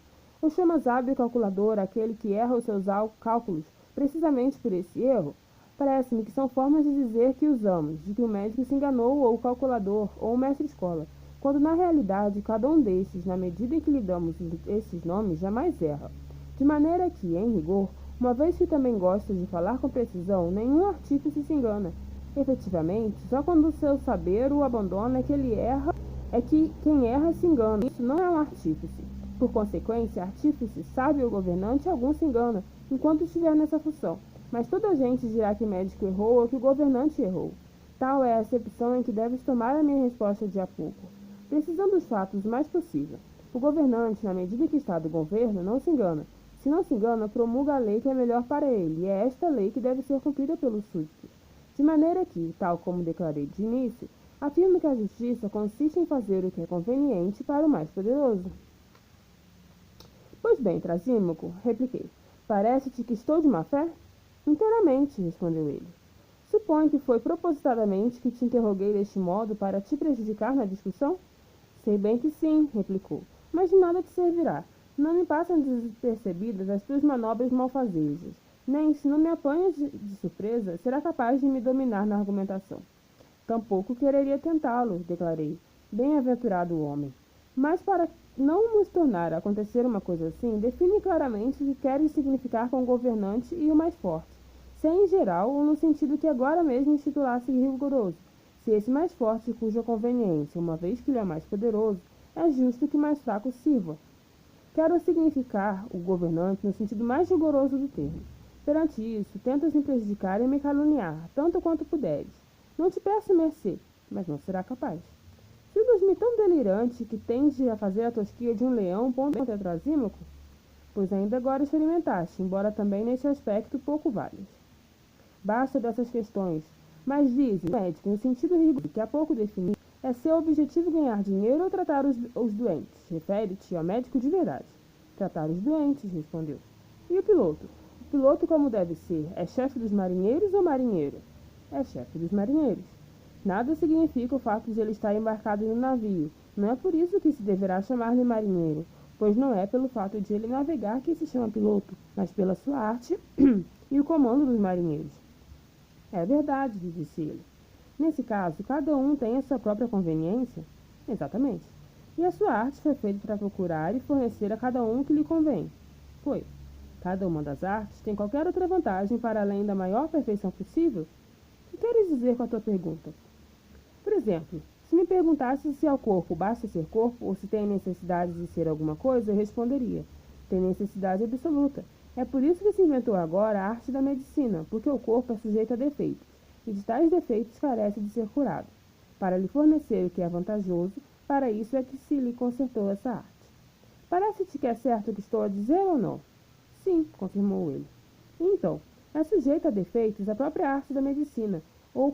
Ou chamas hábil calculador aquele que erra os seus cálculos, precisamente por esse erro? Parece-me que são formas de dizer que usamos, de que o médico se enganou, ou o calculador, ou o mestre-escola, quando na realidade cada um destes, na medida em que lhe damos esses nomes, jamais erra. De maneira que, em rigor, uma vez que também gosta de falar com precisão, nenhum artífice se engana. Efetivamente, só quando o seu saber o abandona é que ele erra, é que quem erra se engana. Isso não é um artífice. Por consequência, artífice, sábio ou governante, algum se engana, enquanto estiver nessa função. Mas toda a gente dirá que o médico errou ou que o governante errou. Tal é a acepção em que deves tomar a minha resposta de há pouco. Precisando dos fatos o mais possível. O governante, na medida que está do governo, não se engana. Se não se engana, promulga a lei que é melhor para ele, e é esta lei que deve ser cumprida pelos súditos. De maneira que, tal como declarei de início, afirmo que a justiça consiste em fazer o que é conveniente para o mais poderoso. Pois bem, Trasímaco, repliquei, parece-te que estou de má fé? Inteiramente, respondeu ele. Suponho que foi propositadamente que te interroguei deste modo para te prejudicar na discussão? Sei bem que sim, replicou, mas de nada te servirá. Não me passam despercebidas as tuas manobras malfazejas, nem, se não me apanhas de surpresa, será capaz de me dominar na argumentação. Tampouco quereria tentá-lo, declarei. Bem-aventurado o homem. Mas para não nos tornar a acontecer uma coisa assim, define claramente o que queres significar com o governante e o mais forte. Se é em geral ou no sentido que agora mesmo intitulasse rigoroso. Se esse mais forte cuja conveniência, uma vez que ele é mais poderoso, é justo que o mais fraco sirva. Quero significar o governante no sentido mais rigoroso do termo. Perante isso, tentas me prejudicar e me caluniar, tanto quanto puderes. Não te peço mercê, mas não será capaz. Julgas-me tão delirante que tende a fazer a tosquia de um leão pondo contra Trasímaco? Pois ainda agora experimentaste, embora também neste aspecto pouco vales. Basta dessas questões. Mas diz, médico, no sentido rigoroso que há pouco defini, é seu objetivo ganhar dinheiro ou tratar os doentes? Refere-te ao médico de verdade. Tratar os doentes, respondeu. E o piloto? O piloto, como deve ser, é chefe dos marinheiros ou marinheiro? É chefe dos marinheiros. Nada significa o fato de ele estar embarcado no navio. Não é por isso que se deverá chamar-lhe marinheiro, pois não é pelo fato de ele navegar que se chama piloto, mas pela sua arte e o comando dos marinheiros. É verdade, disse ele. Nesse caso, cada um tem a sua própria conveniência? Exatamente. E a sua arte foi feita para procurar e fornecer a cada um o que lhe convém? Foi. Cada uma das artes tem qualquer outra vantagem para além da maior perfeição possível? O que queres dizer com a tua pergunta? Por exemplo, se me perguntasse se ao corpo basta ser corpo ou se tem necessidade de ser alguma coisa, eu responderia. Tem necessidade absoluta. É por isso que se inventou agora a arte da medicina, porque o corpo é sujeito a defeitos, e de tais defeitos carece de ser curado. Para lhe fornecer o que é vantajoso, para isso é que se lhe consertou essa arte. Parece-te que é certo o que estou a dizer ou não? Sim, confirmou ele. Então, é sujeito a defeitos a própria arte da medicina, ou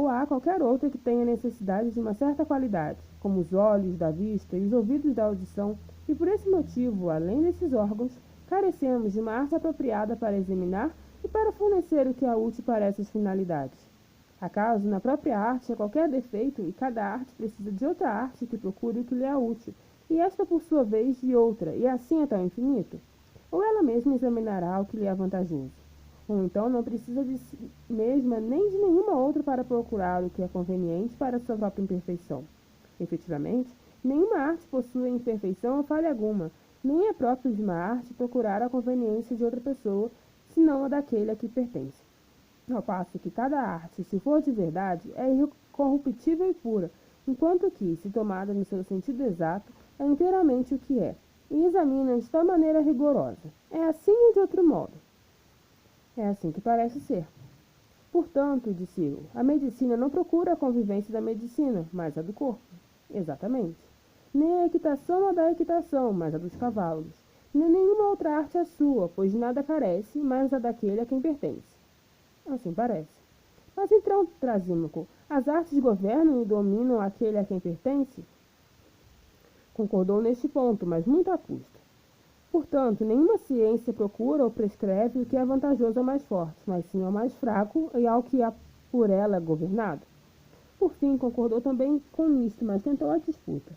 há qualquer outra que tenha necessidade de uma certa qualidade, como os olhos da vista e os ouvidos da audição, e por esse motivo, além desses órgãos, carecemos de uma arte apropriada para examinar e para fornecer o que é útil para essas finalidades. Acaso, na própria arte há qualquer defeito e cada arte precisa de outra arte que procure o que lhe é útil, e esta por sua vez de outra, e assim até o infinito? Ou ela mesma examinará o que lhe é vantajoso? Ou então não precisa de si mesma nem de nenhuma outra para procurar o que é conveniente para sua própria imperfeição? Efetivamente, nenhuma arte possui imperfeição ou falha alguma, nem é próprio de uma arte procurar a conveniência de outra pessoa, senão a daquele a que pertence. Ao passo que cada arte, se for de verdade, é incorruptível e pura, enquanto que, se tomada no seu sentido exato, é inteiramente o que é, e examina de tal maneira rigorosa. É assim ou de outro modo? É assim que parece ser. Portanto, disse eu, a medicina não procura a convivência da medicina, mas a do corpo. Exatamente. Nem a equitação a da equitação, mas a dos cavalos. Nem nenhuma outra arte a sua, pois de nada carece, mas a daquele a quem pertence. Assim parece. Mas então, Trasímaco, as artes governam e dominam aquele a quem pertence? Concordou neste ponto, mas muito à custa. Portanto, nenhuma ciência procura ou prescreve o que é vantajoso ao mais forte, mas sim ao mais fraco e ao que é por ela governado. Por fim, concordou também com isto, mas tentou a disputa.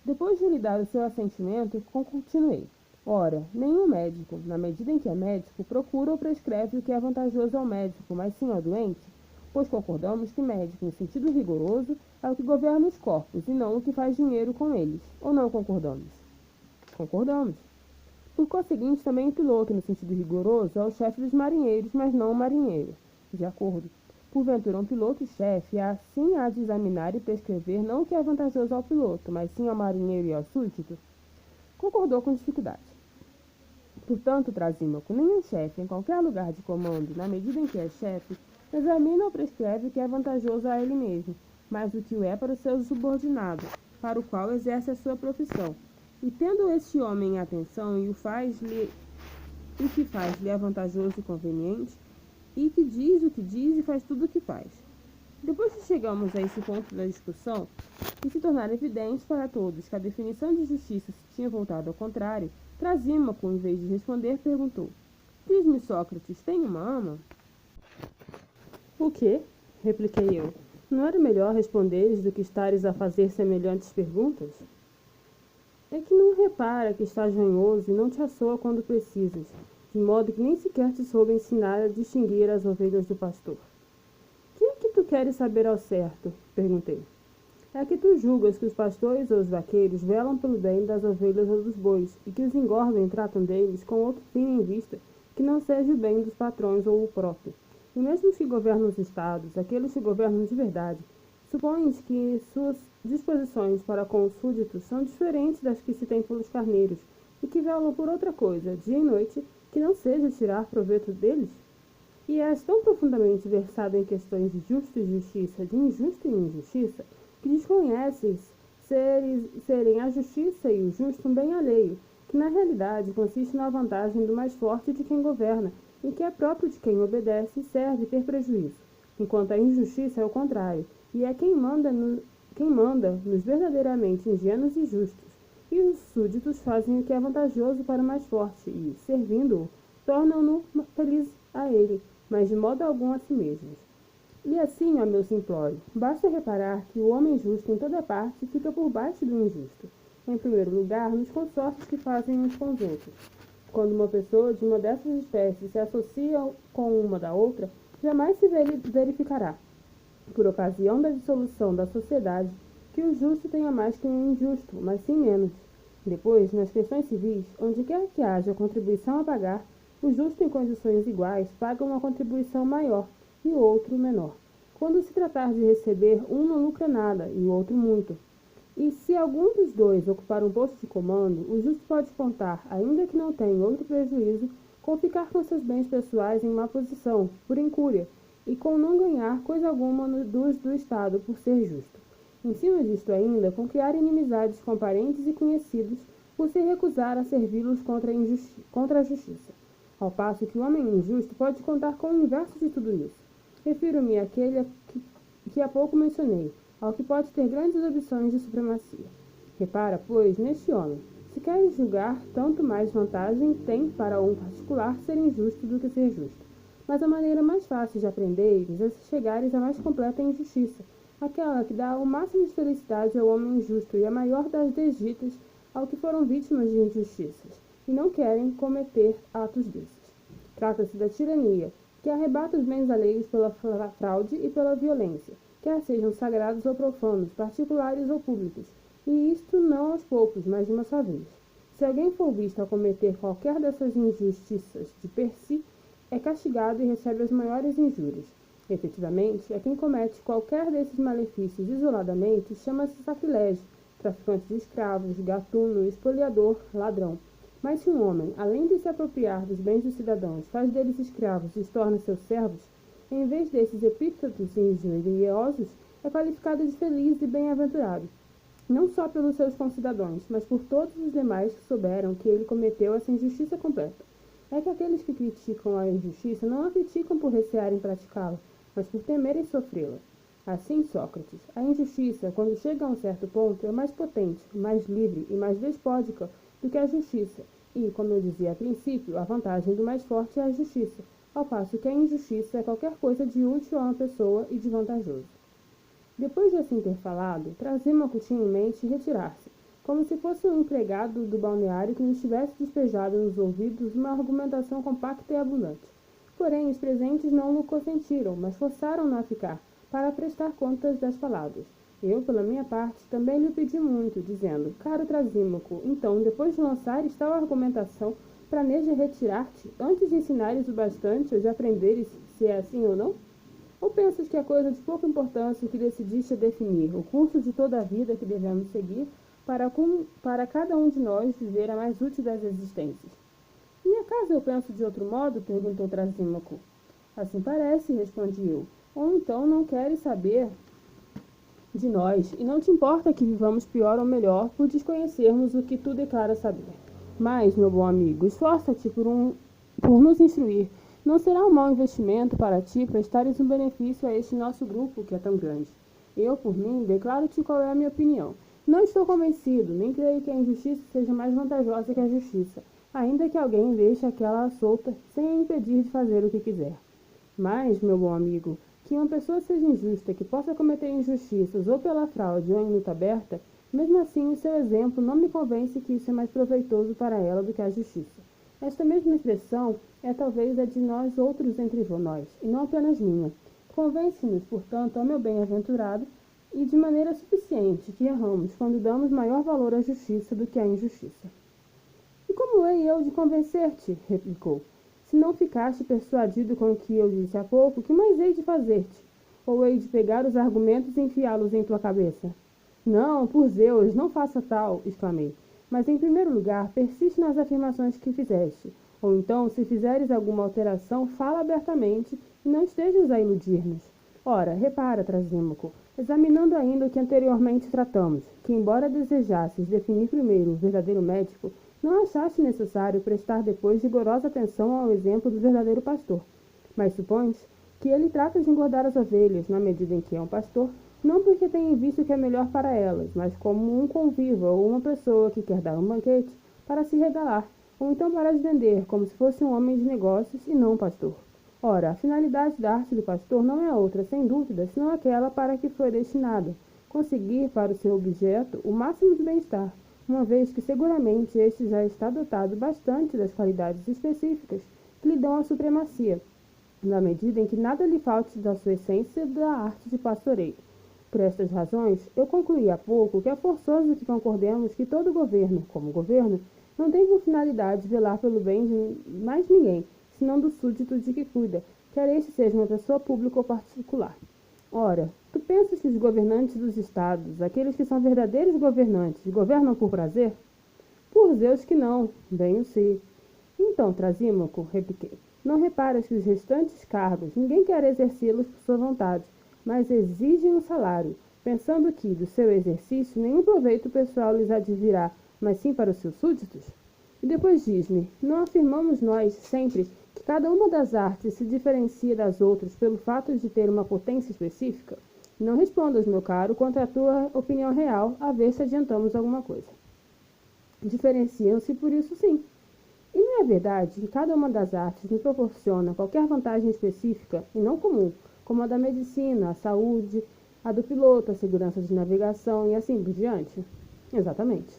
Depois de lhe dar o seu assentimento, continuei. Ora, nenhum médico, na medida em que é médico, procura ou prescreve o que é vantajoso ao médico, mas sim ao doente, pois concordamos que médico, em sentido rigoroso, é o que governa os corpos e não o que faz dinheiro com eles. Ou não concordamos? Concordamos. Por conseguinte, também o piloto, no sentido rigoroso, é o chefe dos marinheiros, mas não o marinheiro. De acordo. Porventura, um piloto-chefe assim há de examinar e prescrever não o que é vantajoso ao piloto, mas sim ao marinheiro e ao súdito? Concordou com dificuldade. Portanto, Trasímaco, nenhum chefe, em qualquer lugar de comando, na medida em que é chefe, examina ou prescreve o que é vantajoso a ele mesmo, mas o que o é para o seu subordinado, para o qual exerce a sua profissão. E tendo este homem em atenção e o que faz-lhe é vantajoso e conveniente, e que diz o que diz e faz tudo o que faz. Depois que chegamos a esse ponto da discussão, e se tornar evidente para todos que a definição de justiça se tinha voltado ao contrário, Trasímaco, em vez de responder, perguntou: Diz-me, Sócrates, tem uma ama? O quê? Repliquei eu. Não era melhor responderes do que estares a fazer semelhantes perguntas? É que não repara que estás ranhoso e não te assoa quando precisas, de modo que nem sequer te soube ensinar a distinguir as ovelhas do pastor. Que é que tu queres saber ao certo? Perguntei. É que tu julgas que os pastores ou os vaqueiros velam pelo bem das ovelhas ou dos bois, e que os engordam e tratam deles com outro fim em vista, que não seja o bem dos patrões ou o próprio. E mesmo os que governam os estados, aqueles que governam de verdade, supões que suas disposições para com os súditos são diferentes das que se tem pelos carneiros, e que velam por outra coisa, dia e noite, que não seja tirar proveito deles? E és tão profundamente versado em questões de justo e justiça, de injusto e injustiça, que desconheces serem a justiça e o justo um bem alheio, que na realidade consiste na vantagem do mais forte de quem governa, e que é próprio de quem obedece e serve ter prejuízo, enquanto a injustiça é o contrário, e é quem manda nos verdadeiramente ingênuos e justos, e os súditos fazem o que é vantajoso para o mais forte e, servindo-o, tornam-no feliz a ele, mas de modo algum a si mesmos. E assim, ó meu simplório, basta reparar que o homem justo em toda parte fica por baixo do injusto, em primeiro lugar nos consortes que fazem uns com os outros. Quando uma pessoa de uma dessas espécies se associa com uma da outra, jamais se verificará, por ocasião da dissolução da sociedade, que o justo tenha mais que o injusto, mas sim menos. Depois, nas questões civis, onde quer que haja contribuição a pagar, o justo em condições iguais paga uma contribuição maior e o outro menor. Quando se tratar de receber, um não lucra nada e o outro muito. E se algum dos dois ocupar um posto de comando, o justo pode contar, ainda que não tenha outro prejuízo, com ficar com seus bens pessoais em má posição, por incúria, e com não ganhar coisa alguma do Estado por ser justo. Em cima disto ainda, com criar inimizades com parentes e conhecidos, por se recusar a servi-los contra a justiça. Ao passo que o homem injusto pode contar com o inverso de tudo isso. Refiro-me àquele que há pouco mencionei, ao que pode ter grandes ambições de supremacia. Repara, pois, neste homem. Se queres julgar, tanto mais vantagem tem para um particular ser injusto do que ser justo. Mas a maneira mais fácil de aprenderes é se chegares à mais completa injustiça, aquela que dá o máximo de felicidade ao homem injusto e a maior das desditas ao que foram vítimas de injustiças, e não querem cometer atos desses. Trata-se da tirania, que arrebata os bens alheios pela fraude e pela violência, quer sejam sagrados ou profanos, particulares ou públicos, e isto não aos poucos, mas de uma só vez. Se alguém for visto a cometer qualquer dessas injustiças de per si, é castigado e recebe as maiores injúrias. Efetivamente, quem comete qualquer desses malefícios isoladamente chama-se sacrilégio, traficante de escravos, gatuno, espoliador, ladrão. Mas se um homem, além de se apropriar dos bens dos cidadãos, faz deles escravos e os torna seus servos, em vez desses epítetos engenhosos, é qualificado de feliz e bem-aventurado, não só pelos seus concidadãos, mas por todos os demais que souberam que ele cometeu essa injustiça completa. É que aqueles que criticam a injustiça não a criticam por recearem praticá-la, mas por temerem sofrê-la. Assim, Sócrates, a injustiça, quando chega a um certo ponto, é mais potente, mais livre e mais despótica do que a justiça, e, como eu dizia a princípio, a vantagem do mais forte é a justiça, ao passo que a injustiça é qualquer coisa de útil a uma pessoa e de vantajoso. Depois de assim ter falado, Trasímaco tinha em mente retirar-se, como se fosse um empregado do balneário que nos tivesse despejado nos ouvidos uma argumentação compacta e abundante. Porém, os presentes não o consentiram, mas forçaram-no a ficar, para prestar contas das palavras. Eu, pela minha parte, também lhe pedi muito, dizendo: Caro Trasímaco, então, depois de lançares tal argumentação, planeja retirar-te, antes de ensinares o bastante ou de aprenderes se é assim ou não? Ou pensas que é coisa de pouca importância que decidiste definir, o curso de toda a vida que devemos seguir, para cada um de nós viver a mais útil das existências? Em acaso eu penso de outro modo? Perguntou Trasímaco. Assim parece, respondi eu. Ou então não queres saber de nós, e não te importa que vivamos pior ou melhor por desconhecermos o que tu declaras saber. Mas, meu bom amigo, esforça-te por nos instruir. Não será um mau investimento para ti prestares um benefício a este nosso grupo que é tão grande. Eu, por mim, declaro-te qual é a minha opinião. Não estou convencido, nem creio que a injustiça seja mais vantajosa que a justiça, ainda que alguém deixe aquela solta sem a impedir de fazer o que quiser. Mas, meu bom amigo, que uma pessoa seja injusta, que possa cometer injustiças ou pela fraude ou em luta aberta, mesmo assim o seu exemplo não me convence que isso é mais proveitoso para ela do que a justiça. Esta mesma expressão é talvez a de nós outros entre nós, e não apenas minha. Convence-nos, portanto, ao meu bem-aventurado, e de maneira suficiente que erramos quando damos maior valor à justiça do que à injustiça. E como hei eu de convencer-te? Replicou. Se não ficaste persuadido com o que eu disse há pouco, que mais hei de fazer-te? Ou hei de pegar os argumentos e enfiá-los em tua cabeça? Não, por Zeus, não faça tal, exclamei. Mas, em primeiro lugar, persiste nas afirmações que fizeste. Ou então, se fizeres alguma alteração, fala abertamente e não estejas a iludir-nos. Ora, repara, Trasímaco, examinando ainda o que anteriormente tratamos, que embora desejasses definir primeiro o verdadeiro médico, não achaste necessário prestar depois rigorosa atenção ao exemplo do verdadeiro pastor. Mas supões que ele trata de engordar as ovelhas, na medida em que é um pastor, não porque tem em vista o que é melhor para elas, mas como um conviva ou uma pessoa que quer dar um banquete para se regalar, ou então para as vender, como se fosse um homem de negócios e não um pastor. Ora, a finalidade da arte do pastor não é outra, sem dúvida, senão aquela para que foi destinada, conseguir para o seu objeto o máximo de bem-estar, uma vez que seguramente este já está dotado bastante das qualidades específicas que lhe dão a supremacia, na medida em que nada lhe falte da sua essência da arte de pastoreio. Por estas razões, eu concluí há pouco que é forçoso que concordemos que todo governo, como governo, não tem por finalidade velar pelo bem de mais ninguém, senão do súdito de que cuida, quer este seja uma pessoa pública ou particular. Ora, tu pensas que os governantes dos estados, aqueles que são verdadeiros governantes, governam por prazer? Por Zeus que não, bem o sei. Então, Trasímaco, repliquei, não reparas que os restantes cargos ninguém quer exercê-los por sua vontade, mas exigem um salário, pensando que, do seu exercício, nenhum proveito pessoal lhes advirá, mas sim para os seus súditos? E depois diz-me, não afirmamos nós, sempre, que cada uma das artes se diferencia das outras pelo fato de ter uma potência específica? Não respondas, meu caro, quanto à tua opinião real, a ver se adiantamos alguma coisa. Diferenciam-se por isso sim. E não é verdade que cada uma das artes nos proporciona qualquer vantagem específica e não comum, como a da medicina, a saúde, a do piloto, a segurança de navegação e assim por diante? Exatamente.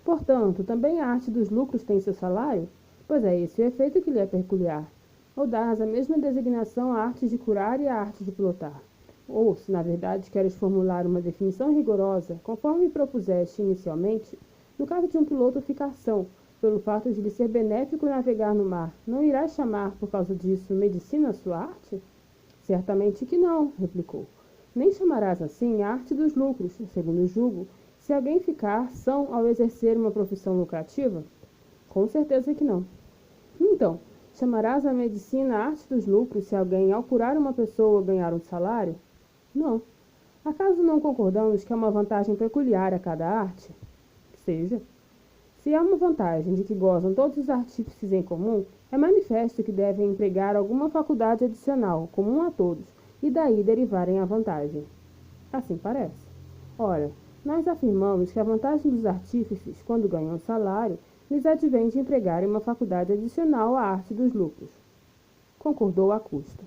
Portanto, também a arte dos lucros tem seu salário? Pois é esse o efeito que lhe é peculiar. Ou dás a mesma designação à arte de curar e à arte de pilotar. Ou, se na verdade queres formular uma definição rigorosa, conforme propuseste inicialmente, no caso de um piloto ficar são, pelo fato de lhe ser benéfico navegar no mar, não irás chamar, por causa disso, medicina a sua arte? Certamente que não, replicou. Nem chamarás assim a arte dos lucros, segundo julgo, se alguém ficar são ao exercer uma profissão lucrativa? Com certeza que não. Então, chamarás a medicina a arte dos lucros se alguém, ao curar uma pessoa, ganhar um salário? Não. Acaso não concordamos que é uma vantagem peculiar a cada arte? Seja. Se há uma vantagem de que gozam todos os artífices em comum, é manifesto que devem empregar alguma faculdade adicional, comum a todos, e daí derivarem a vantagem. Assim parece. Ora, nós afirmamos que a vantagem dos artífices, quando ganham salário, lhes advém de empregarem uma faculdade adicional à arte dos lucros. Concordou a custo.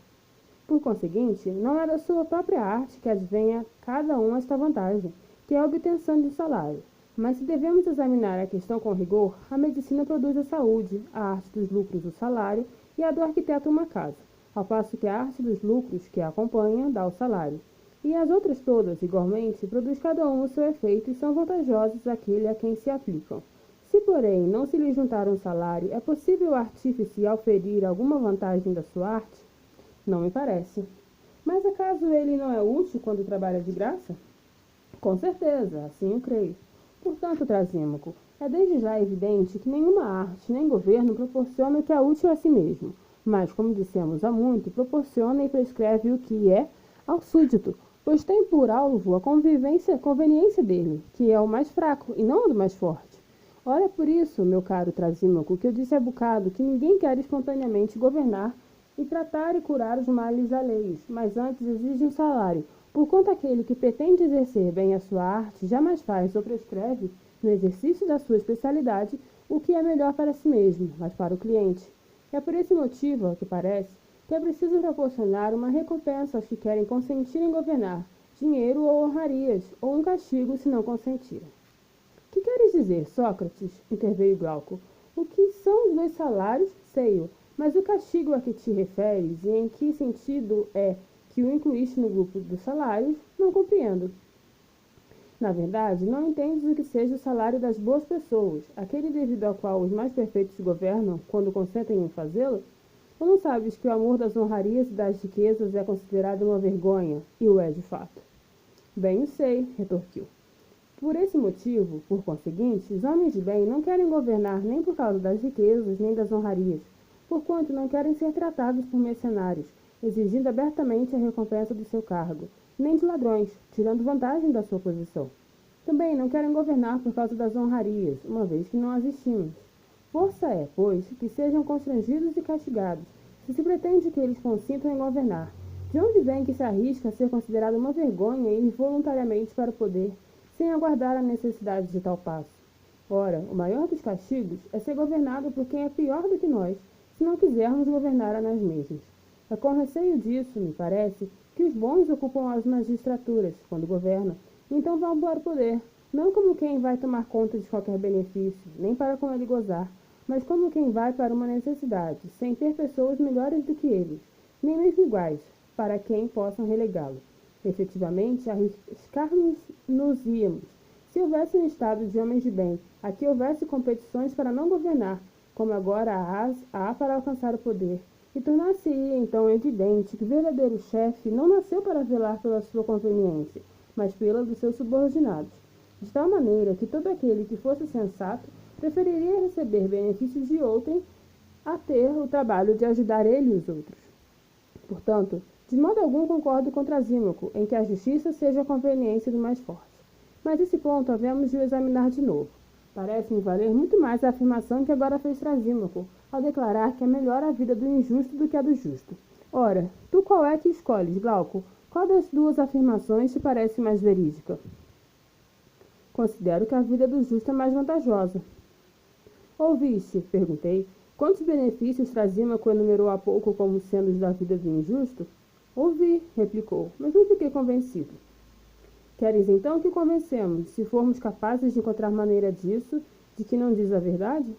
Por conseguinte, não é da sua própria arte que advém a cada um esta vantagem, que é a obtenção de um salário. Mas se devemos examinar a questão com rigor, a medicina produz a saúde, a arte dos lucros o salário e a do arquiteto uma casa, ao passo que a arte dos lucros, que a acompanha, dá o salário. E as outras todas, igualmente, produz cada um o seu efeito e são vantajosos àquele a quem se aplicam. Se, porém, não se lhe juntar um salário, é possível o artífice auferir alguma vantagem da sua arte? Não me parece. Mas acaso ele não é útil quando trabalha de graça? Com certeza, assim eu creio. Portanto, Trasímaco, é desde já evidente que nenhuma arte nem governo proporciona o que é útil a si mesmo, mas, como dissemos há muito, proporciona e prescreve o que é ao súdito, pois tem por alvo a conveniência dele, que é o mais fraco e não o do mais forte. Ora, é por isso, meu caro Trasímaco, que eu disse há bocado que ninguém quer espontaneamente governar e tratar e curar os males alheios, mas antes exige um salário, porquanto aquele que pretende exercer bem a sua arte jamais faz ou prescreve, no exercício da sua especialidade, o que é melhor para si mesmo, mas para o cliente. É por esse motivo, ao que parece, que é preciso proporcionar uma recompensa aos que querem consentir em governar, dinheiro ou honrarias, ou um castigo se não consentirem. Que queres dizer, Sócrates? Interveio Glauco. O que são os dois salários, sei-o, mas o castigo a que te referes e em que sentido é que o incluíste no grupo dos salários, não compreendo. Na verdade, não entendes o que seja o salário das boas pessoas, aquele devido ao qual os mais perfeitos governam quando consentem em fazê-lo? Ou não sabes que o amor das honrarias e das riquezas é considerado uma vergonha, e o é de fato? Bem o sei, retorquiu. Por esse motivo, por conseguinte, os homens de bem não querem governar nem por causa das riquezas nem das honrarias, porquanto não querem ser tratados por mercenários, exigindo abertamente a recompensa do seu cargo, nem de ladrões, tirando vantagem da sua posição. Também não querem governar por causa das honrarias, uma vez que não as estimam. Força é, pois, que sejam constrangidos e castigados, se pretende que eles consintam em governar. De onde vem que se arrisca a ser considerado uma vergonha ir voluntariamente para o poder, sem aguardar a necessidade de tal passo? Ora, o maior dos castigos é ser governado por quem é pior do que nós, se não quisermos governar a nós mesmos. É com receio disso, me parece, que os bons ocupam as magistraturas, quando governam, e então vão para o poder, não como quem vai tomar conta de qualquer benefício, nem para com ele gozar, mas como quem vai para uma necessidade, sem ter pessoas melhores do que eles, nem mesmo iguais, para quem possam relegá-lo. Efetivamente, arriscar-nos-íamos, se houvesse um estado de homens de bem, a que houvesse competições para não governar, como agora há para alcançar o poder, e tornar-se-ia então evidente que o verdadeiro chefe não nasceu para velar pela sua conveniência, mas pela dos seus subordinados, de tal maneira que todo aquele que fosse sensato preferiria receber benefícios de outrem a ter o trabalho de ajudar ele e os outros. Portanto, de modo algum concordo com Trasímaco em que a justiça seja a conveniência do mais forte. Mas esse ponto havemos de o examinar de novo. Parece-me valer muito mais a afirmação que agora fez Trasímaco, ao declarar que é melhor a vida do injusto do que a do justo. Ora, tu qual é que escolhes, Glauco? Qual das duas afirmações te parece mais verídica? Considero que a vida do justo é mais vantajosa. Ouviste, perguntei, quantos benefícios Trasímaco enumerou há pouco como sendo os da vida do injusto? Ouvi, replicou, mas não fiquei convencido. Queres então que convencemos, se formos capazes de encontrar maneira disso, de que não diz a verdade?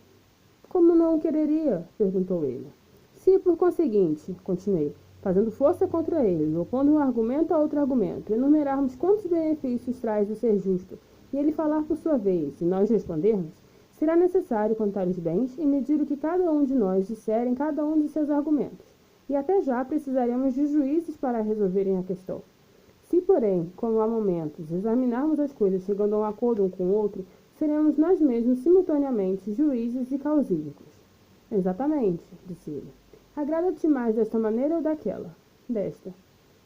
Como não o quereria? Perguntou ele. Se, por conseguinte, continuei, fazendo força contra ele, opondo um argumento a outro argumento, enumerarmos quantos benefícios traz o ser justo, e ele falar por sua vez, e nós respondermos, será necessário contar os bens e medir o que cada um de nós disser em cada um de seus argumentos. e até já precisaremos de juízes para resolverem a questão. Se, porém, como há momentos, examinarmos as coisas chegando a um acordo um com o outro, seremos nós mesmos simultaneamente juízes e causílicos. Exatamente, disse ele. Agrada-te mais desta maneira ou daquela? Desta.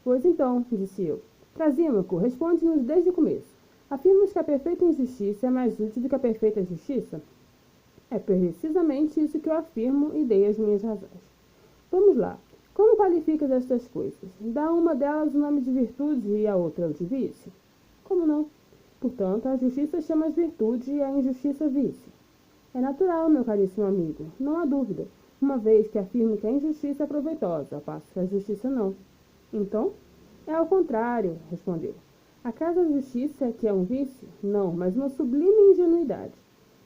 Pois então, disse eu. Trasímaco, responde-nos desde o começo. Afirmas que a perfeita injustiça é mais útil do que a perfeita justiça? É precisamente isso que eu afirmo e dei as minhas razões. Vamos lá. Como qualificas estas coisas? Dá a uma delas o nome de virtude e a outra o de vício? Como não? Portanto, a justiça chamas virtude e a injustiça vício. É natural, meu caríssimo amigo, não há dúvida, uma vez que afirmo que a injustiça é proveitosa, ao passo que a justiça não. Então? É ao contrário, respondeu. Acaso a justiça é que é um vício? Não, mas uma sublime ingenuidade.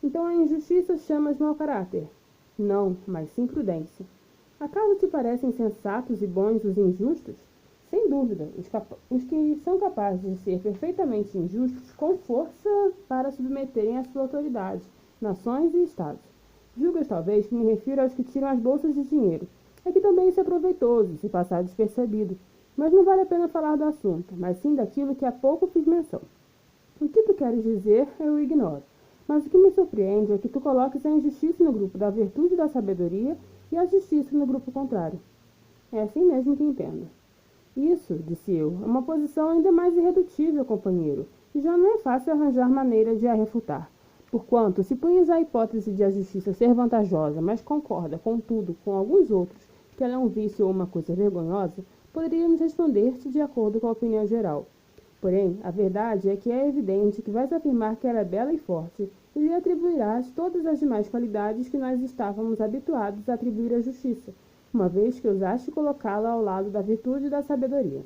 Então a injustiça chamas mau caráter? Não, mas sim prudência. Acaso te parecem sensatos e bons os injustos? Sem dúvida, os que são capazes de ser perfeitamente injustos com força para submeterem à sua autoridade, nações e estados. Julgas talvez que me refiro aos que tiram as bolsas de dinheiro. É que também isso é proveitoso, se passar despercebido. Mas não vale a pena falar do assunto, mas sim daquilo que há pouco fiz menção. O que tu queres dizer, eu ignoro. Mas o que me surpreende é que tu coloques a injustiça no grupo da virtude e da sabedoria e a justiça no grupo contrário. É assim mesmo que entendo. Isso, disse eu, é uma posição ainda mais irredutível, companheiro, e já não é fácil arranjar maneira de a refutar. Porquanto, se punhas a hipótese de a justiça ser vantajosa, mas concorda, contudo, com alguns outros, que ela é um vício ou uma coisa vergonhosa, poderíamos responder-te de acordo com a opinião geral. Porém, a verdade é que é evidente que vais afirmar que ela é bela e forte, e lhe atribuirás todas as demais qualidades que nós estávamos habituados a atribuir à justiça, uma vez que ousaste colocá-la ao lado da virtude e da sabedoria.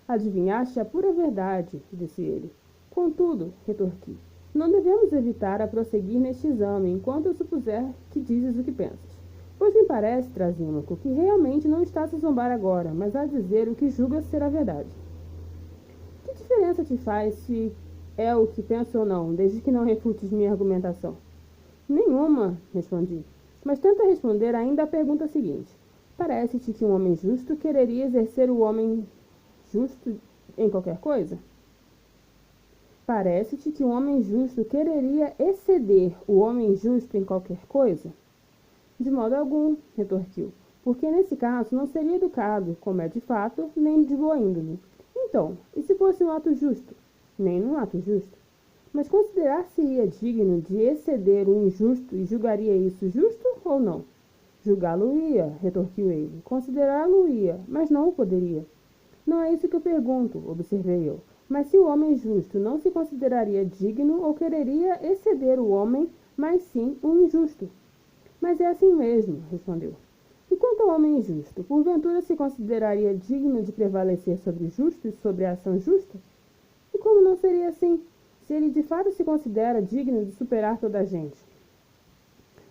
Adivinhaste a pura verdade, disse ele. Contudo, retorqui, não devemos evitar a prosseguir neste exame, enquanto eu supuser que dizes o que pensas. Pois me parece, Trasímaco, que realmente não estás a zombar agora, mas a dizer o que julgas ser a verdade. Que diferença te faz se é o que penso ou não, desde que não refutes minha argumentação? Nenhuma, respondi. Mas tenta responder ainda a pergunta seguinte. Parece-te que um homem justo quereria exercer o homem justo em qualquer coisa? Parece-te que um homem justo quereria exceder o homem justo em qualquer coisa? De modo algum, retorquiu, porque nesse caso não seria educado, como é de fato, nem de boa índole. Então, e se fosse um ato justo? Nem num ato justo. Mas considerar-se-ia digno de exceder o injusto e julgaria isso justo ou não? Julgá-lo-ia, retorquiu ele. Considerá-lo-ia, mas não o poderia. Não é isso que eu pergunto, observei eu. Mas se o homem justo não se consideraria digno ou quereria exceder o homem, mas sim o injusto? Mas é assim mesmo, respondeu. E quanto ao homem injusto, porventura se consideraria digno de prevalecer sobre o justo e sobre a ação justa? E como não seria assim, se ele de fato se considera digno de superar toda a gente?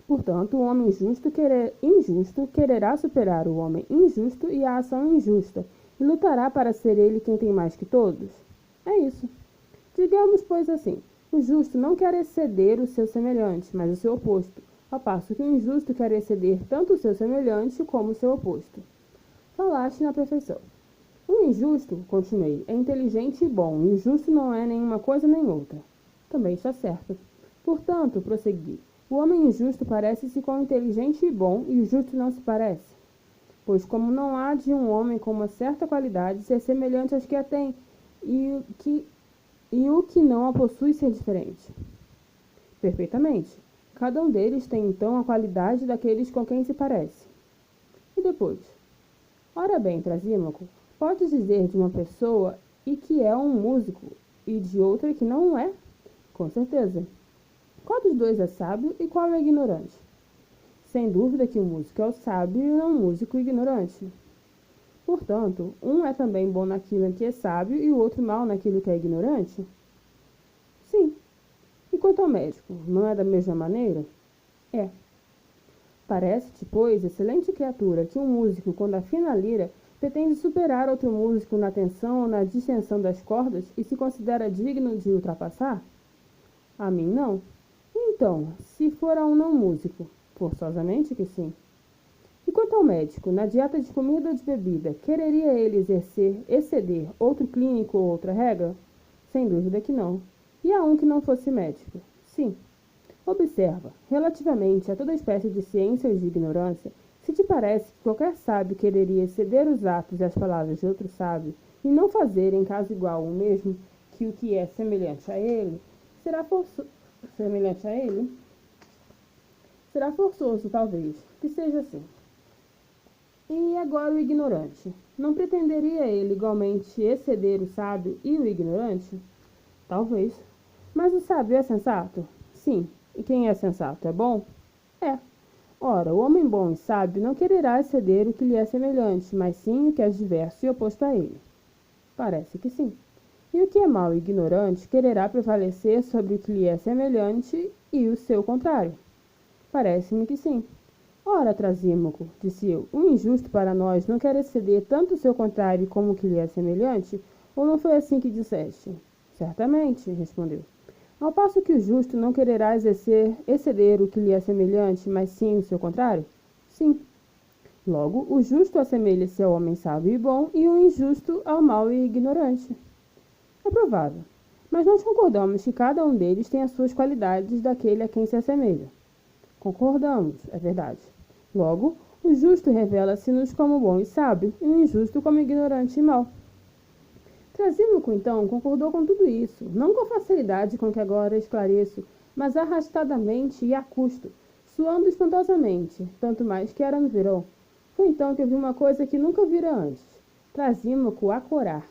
Portanto, o homem injusto quererá superar o homem injusto e a ação injusta, e lutará para ser ele quem tem mais que todos? É isso. Digamos, pois assim, o justo não quer exceder o seu semelhante, mas o seu oposto, ao passo que o injusto quer exceder tanto o seu semelhante como o seu oposto. Falaste na perfeição. O injusto, continuei, é inteligente e bom, e o justo não é nenhuma coisa nem outra. Também está certo. Portanto, prossegui, o homem injusto parece-se com o inteligente e bom, e o justo não se parece. Pois como não há de um homem com uma certa qualidade ser semelhante aos que a têm, e o que não a possui ser diferente? Perfeitamente. Cada um deles tem então a qualidade daqueles com quem se parece. E depois? Ora bem, Trasímaco, podes dizer de uma pessoa e que é um músico, e de outra que não é? Com certeza. Qual dos dois é sábio e qual é ignorante? Sem dúvida que o músico é o sábio e não o músico ignorante. Portanto, um é também bom naquilo em que é sábio e o outro mal naquilo que é ignorante? Sim. E quanto ao médico, não é da mesma maneira? É. Parece-te, pois, excelente criatura, que um músico, quando afina a lira, pretende superar outro músico na tensão ou na distensão das cordas e se considera digno de ultrapassar? A mim não. Então, se for a um não músico, forçosamente que sim. E quanto ao médico, na dieta de comida ou de bebida, quereria ele exceder outro clínico ou outra regra? Sem dúvida que não. E há um que não fosse médico? Sim. Observa, relativamente a toda espécie de ciência ou de ignorância, se te parece que qualquer sábio quereria exceder os atos e as palavras de outro sábio, e não fazer em caso igual o mesmo que o que é semelhante a ele, semelhante a ele? Será forçoso, talvez, que seja assim. E agora o ignorante. Não pretenderia ele igualmente exceder o sábio e o ignorante? Talvez. Mas o sábio é sensato? Sim. E quem é sensato é bom? É. Ora, o homem bom e sábio não quererá exceder o que lhe é semelhante, mas sim o que é diverso e oposto a ele. Parece que sim. E o que é mau e ignorante quererá prevalecer sobre o que lhe é semelhante e o seu contrário. Parece-me que sim. Ora, Trasímaco, disse eu, o injusto para nós não quer exceder tanto o seu contrário como o que lhe é semelhante, ou não foi assim que disseste? Certamente, respondeu. Ao passo que o justo não quererá exceder o que lhe é semelhante, mas sim o seu contrário? Sim. Logo, o justo assemelha-se ao homem sábio e bom, e o injusto ao mau e ignorante. É provável. Mas nós concordamos que cada um deles tem as suas qualidades daquele a quem se assemelha. Concordamos, é verdade. Logo, o justo revela-se-nos como bom e sábio, e o injusto como ignorante e mau. Trasímaco, então, concordou com tudo isso, não com a facilidade com que agora esclareço, mas arrastadamente e a custo, suando espantosamente, tanto mais que era no verão. Foi então que eu vi uma coisa que nunca vira antes. Trasímaco a corar.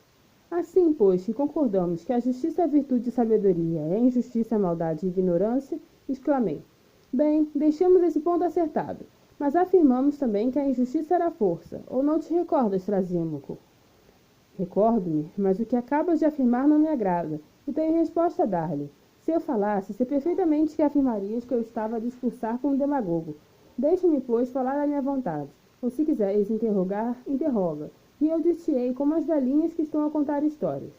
Assim, pois, que concordamos que a justiça é virtude e sabedoria, é injustiça, maldade e ignorância, exclamei. Bem, deixamos esse ponto acertado, mas afirmamos também que a injustiça era força, ou não te recordas, Trasímaco? Recordo-me, mas o que acabas de afirmar não me agrada, e tenho resposta a dar-lhe. Se eu falasse, sei perfeitamente que afirmarias que eu estava a discursar com um demagogo. Deixa-me, pois, falar à minha vontade, ou se quiseres interrogar, interroga, e eu dir-te-ei como as velhinhas que estão a contar histórias.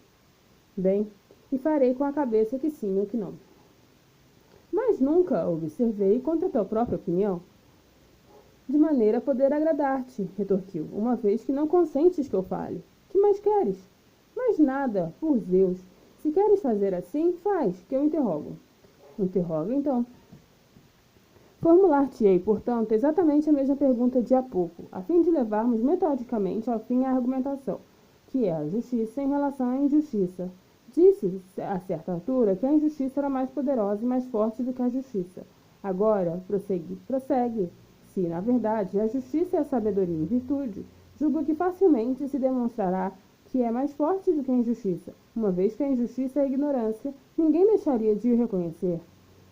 Bem, e farei com a cabeça que sim ou que não. Mas nunca observei contra a tua própria opinião. De maneira a poder agradar-te, retorquiu, uma vez que não consentes que eu fale. Que mais queres? Mais nada, por Zeus. Se queres fazer assim, faz, que eu interrogo. Interroga, então. Formular-te-ei, portanto, exatamente a mesma pergunta de há pouco, a fim de levarmos metodicamente ao fim a argumentação, que é a justiça em relação à injustiça. Disse, a certa altura, que a injustiça era mais poderosa e mais forte do que a justiça. Agora, prossegue. Se, na verdade, a justiça é a sabedoria e virtude, julgo que facilmente se demonstrará que é mais forte do que a injustiça, uma vez que a injustiça é a ignorância, ninguém deixaria de o reconhecer.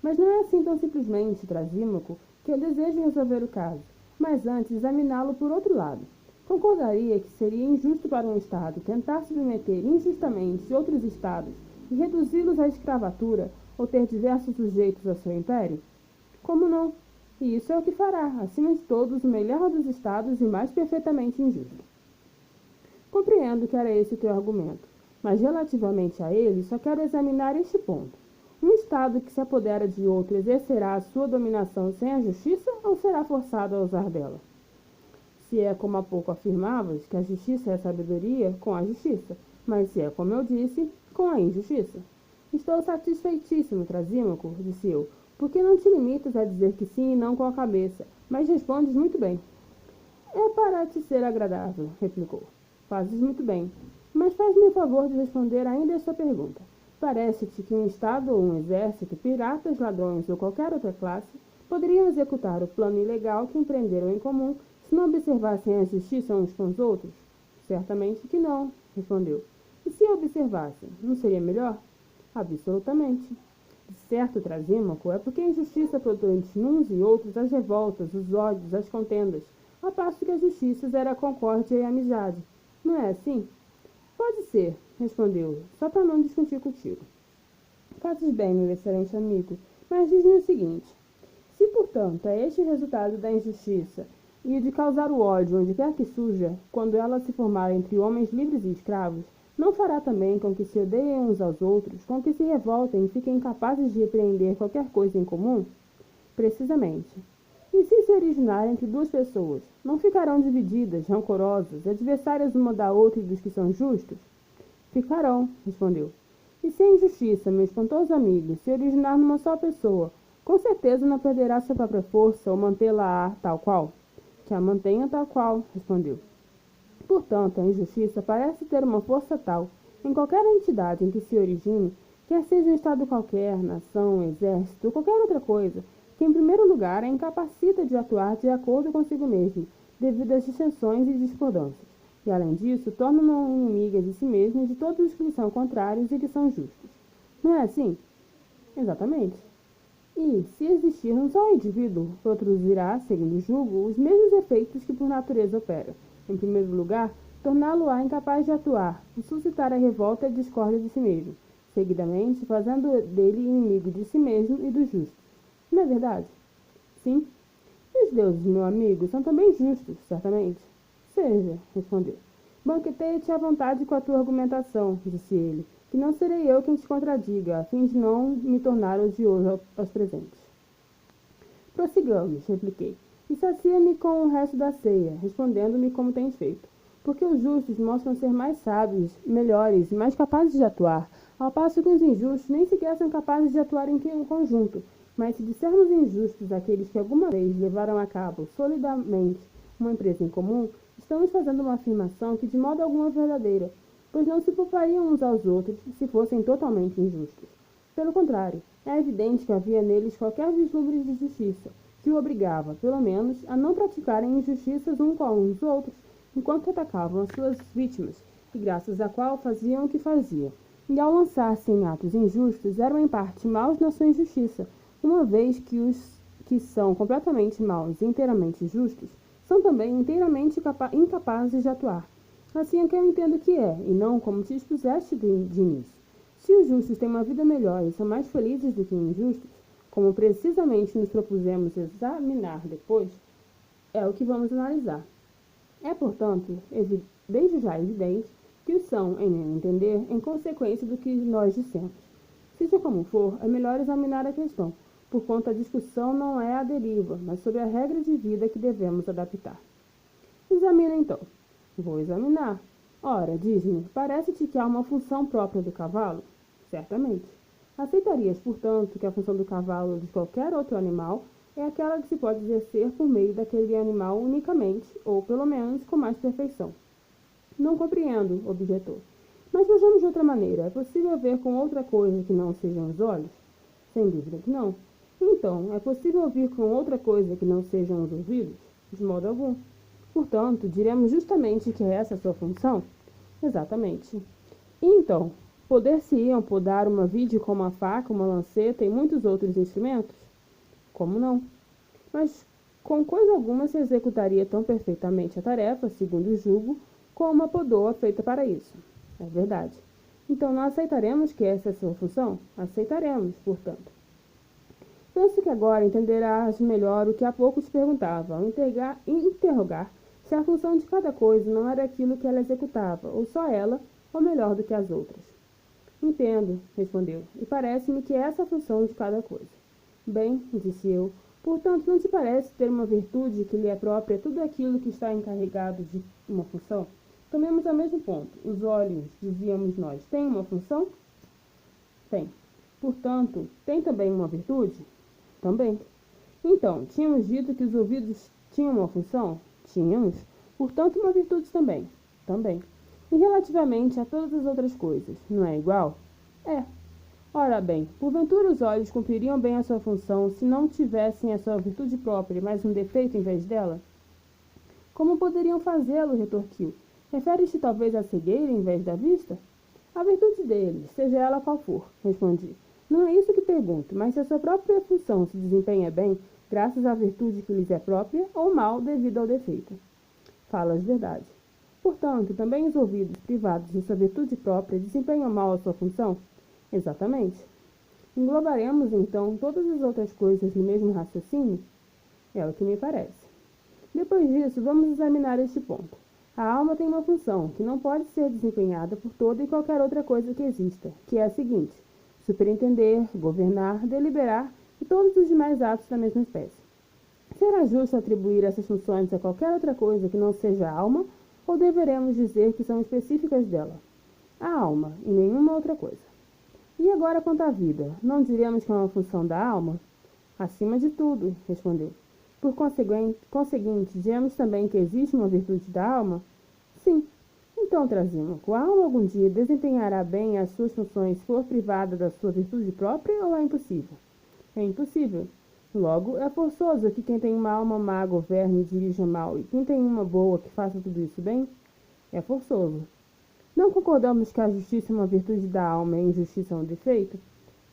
Mas não é assim tão simplesmente, Trasímaco, que eu desejo resolver o caso, mas antes examiná-lo por outro lado. Concordaria que seria injusto para um Estado tentar submeter injustamente outros Estados e reduzi-los à escravatura ou ter diversos sujeitos a seu império? Como não? E isso é o que fará, acima de todos, o melhor dos Estados e mais perfeitamente injusto. Compreendo que era esse o teu argumento, mas relativamente a ele só quero examinar este ponto. Um Estado que se apodera de outro exercerá a sua dominação sem a justiça ou será forçado a usar dela? Se é como há pouco afirmavas, que a justiça é a sabedoria, com a justiça, mas se é como eu disse, com a injustiça. Estou satisfeitíssimo, Trasímaco, disse eu, porque não te limitas a dizer que sim e não com a cabeça, mas respondes muito bem. É para te ser agradável, replicou. Fazes muito bem, mas faz-me o favor de responder ainda esta pergunta. Parece-te que um Estado ou um exército, piratas, ladrões ou qualquer outra classe, poderiam executar o plano ilegal que empreenderam em comum se não observassem a justiça uns com os outros? Certamente que não, respondeu. E se observassem, não seria melhor? Absolutamente. De certo, Trasímaco, é porque a injustiça produz nuns e outros as revoltas, os ódios, as contendas, a passo que a justiça era a concórdia e a amizade. Não é assim? Pode ser, respondeu, só para não discutir contigo. Fazes bem, meu excelente amigo, mas diz-me o seguinte. Se, portanto, é este o resultado da injustiça e de causar o ódio onde quer que surja, quando ela se formar entre homens livres e escravos, não fará também com que se odeiem uns aos outros, com que se revoltem e fiquem incapazes de repreender qualquer coisa em comum? Precisamente. E se originar entre duas pessoas, não ficarão divididas, rancorosas, adversárias uma da outra e dos que são justos? Ficarão, respondeu. E se a injustiça, meu espantoso amigo, se originar numa só pessoa, com certeza não perderá sua própria força ou mantê-la tal qual? Que a mantenha tal qual, respondeu. Portanto, a injustiça parece ter uma força tal, em qualquer entidade em que se origine, quer seja um estado qualquer, nação, exército ou qualquer outra coisa, que em primeiro lugar a incapacita de atuar de acordo consigo mesmo, devido às dissensões e discordâncias, e além disso, torna-no inimiga de si mesmo e de todos os que lhe são contrários e que são justos. Não é assim? Exatamente. E, se existir um só indivíduo, produzirá, segundo julgo, os mesmos efeitos que por natureza opera. Em primeiro lugar, torná-lo-á incapaz de atuar, suscitar a revolta e a discórdia de si mesmo, seguidamente fazendo dele inimigo de si mesmo e dos justos. Não é verdade? Sim. E os deuses, meu amigo, são também justos, certamente. Seja, respondeu. Banqueteia-te à vontade com a tua argumentação, disse ele, que não serei eu quem te contradiga, a fim de não me tornar odioso aos presentes. Prossigamos, repliquei, e sacia-me com o resto da ceia, respondendo-me como tens feito, porque os justos mostram ser mais sábios, melhores e mais capazes de atuar, ao passo que os injustos nem sequer são capazes de atuar em conjunto, mas se dissermos injustos aqueles que alguma vez levaram a cabo solidamente uma empresa em comum, estamos fazendo uma afirmação que de modo algum é verdadeira, pois não se poupariam uns aos outros se fossem totalmente injustos. Pelo contrário, é evidente que havia neles qualquer vislumbre de justiça, que o obrigava, pelo menos, a não praticarem injustiças uns com os outros, enquanto atacavam as suas vítimas, e graças à qual faziam o que faziam. E ao lançar-se em atos injustos, eram em parte maus na sua injustiça, uma vez que os que são completamente maus e inteiramente justos, são também inteiramente incapazes de atuar. Assim é que eu entendo que é, e não como te expuseste de início. Se os justos têm uma vida melhor e são mais felizes do que os injustos, como precisamente nos propusemos examinar depois, é o que vamos analisar. É, portanto, desde já evidente que os são, em meu entender, em consequência do que nós dissemos. Seja como for, é melhor examinar a questão, porquanto a discussão não é a deriva, mas sobre a regra de vida que devemos adaptar. Examina então. Vou examinar. Ora, diz-me, parece-te que há uma função própria do cavalo? Certamente. Aceitarias, portanto, que a função do cavalo ou de qualquer outro animal é aquela que se pode exercer por meio daquele animal unicamente, ou pelo menos com mais perfeição. Não compreendo, objetou. Mas vejamos de outra maneira. É possível ver com outra coisa que não sejam os olhos? Sem dúvida que não. Então, é possível ouvir com outra coisa que não sejam os ouvidos? De modo algum. Portanto, diremos justamente que essa é a sua função? Exatamente. E então, poder-se-iam podar uma vide com uma faca, uma lanceta e muitos outros instrumentos? Como não? Mas com coisa alguma se executaria tão perfeitamente a tarefa, segundo julgo, como uma podoa feita para isso. É verdade. Então não aceitaremos que essa é a sua função? Aceitaremos, portanto. Penso que agora entenderás melhor o que há pouco te perguntava, ao interrogar se a função de cada coisa não era aquilo que ela executava, ou só ela, ou melhor do que as outras. Entendo, respondeu, e parece-me que essa é a função de cada coisa. Bem, disse eu, portanto não te parece ter uma virtude que lhe é própria tudo aquilo que está encarregado de uma função? Tomemos ao mesmo ponto. Os olhos, dizíamos nós, têm uma função? Tem. Portanto, tem também uma virtude? Também. Então, tínhamos dito que os ouvidos tinham uma função? Tínhamos. Portanto, uma virtude também? Também. E relativamente a todas as outras coisas, não é igual? É. Ora bem, porventura os olhos cumpririam bem a sua função se não tivessem a sua virtude própria, mas um defeito em vez dela? Como poderiam fazê-lo? Retorquiu. Refere-se talvez à cegueira em vez da vista? A virtude deles, seja ela qual for, respondi. Não é isso que pergunto, mas se a sua própria função se desempenha bem, graças à virtude que lhes é própria, ou mal devido ao defeito. Falas verdade. Portanto, também os ouvidos, privados de sua virtude própria, desempenham mal a sua função? Exatamente. Englobaremos, então, todas as outras coisas no mesmo raciocínio? É o que me parece. Depois disso, vamos examinar este ponto. A alma tem uma função, que não pode ser desempenhada por toda e qualquer outra coisa que exista, que é a seguinte: superintender, governar, deliberar e todos os demais atos da mesma espécie. Será justo atribuir essas funções a qualquer outra coisa que não seja a alma, ou deveremos dizer que são específicas dela? A alma, e nenhuma outra coisa. E agora quanto à vida, não diremos que é uma função da alma? Acima de tudo, respondeu. Por conseguinte, diremos também que existe uma virtude da alma? Sim. Então, Trasímaco, a alma algum dia desempenhará bem as suas funções se for privada da sua virtude própria ou é impossível? É impossível. Logo, é forçoso que quem tem uma alma má governe e dirija mal, e quem tem uma boa que faça tudo isso bem? É forçoso. Não concordamos que a justiça é uma virtude da alma e a injustiça é um defeito?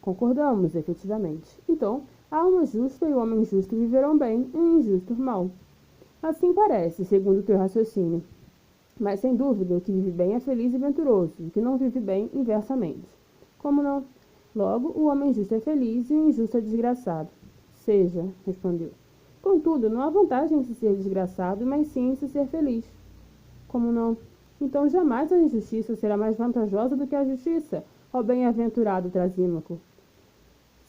Concordamos, efetivamente. Então, a alma justa e o homem justo viverão bem e o injusto mal. Assim parece, segundo o teu raciocínio. Mas sem dúvida, o que vive bem é feliz e venturoso, e o que não vive bem, inversamente. Como não? Logo, o homem justo é feliz e o injusto é desgraçado. Seja, respondeu. Contudo, não há vantagem em se ser desgraçado, mas sim em se ser feliz. Como não? Então jamais a injustiça será mais vantajosa do que a justiça, ó bem-aventurado Trasímaco.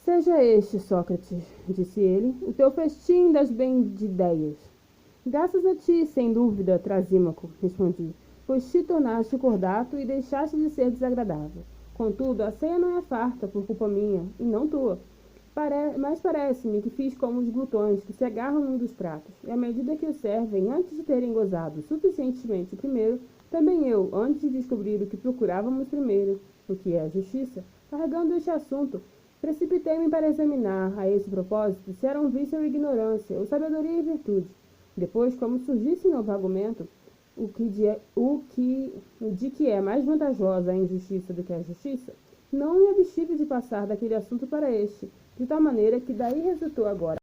Seja este, Sócrates, disse ele, o teu festim das bem-de-idéias. Graças a ti, sem dúvida, Trasímaco, respondi, pois te tornaste cordato e deixaste de ser desagradável. Contudo, a ceia não é farta por culpa minha, e não tua. Mas parece-me que fiz como os glutões que se agarram num dos pratos, e à medida que o servem, antes de terem gozado suficientemente primeiro, também eu, antes de descobrir o que procurávamos primeiro, o que é a justiça, carregando este assunto, precipitei-me para examinar, a esse propósito, se eram vício ou ignorância, ou sabedoria e virtude. Depois, como surgisse novo argumento, de que é mais vantajosa a injustiça do que a justiça, não me abstive de passar daquele assunto para este, de tal maneira que daí resultou agora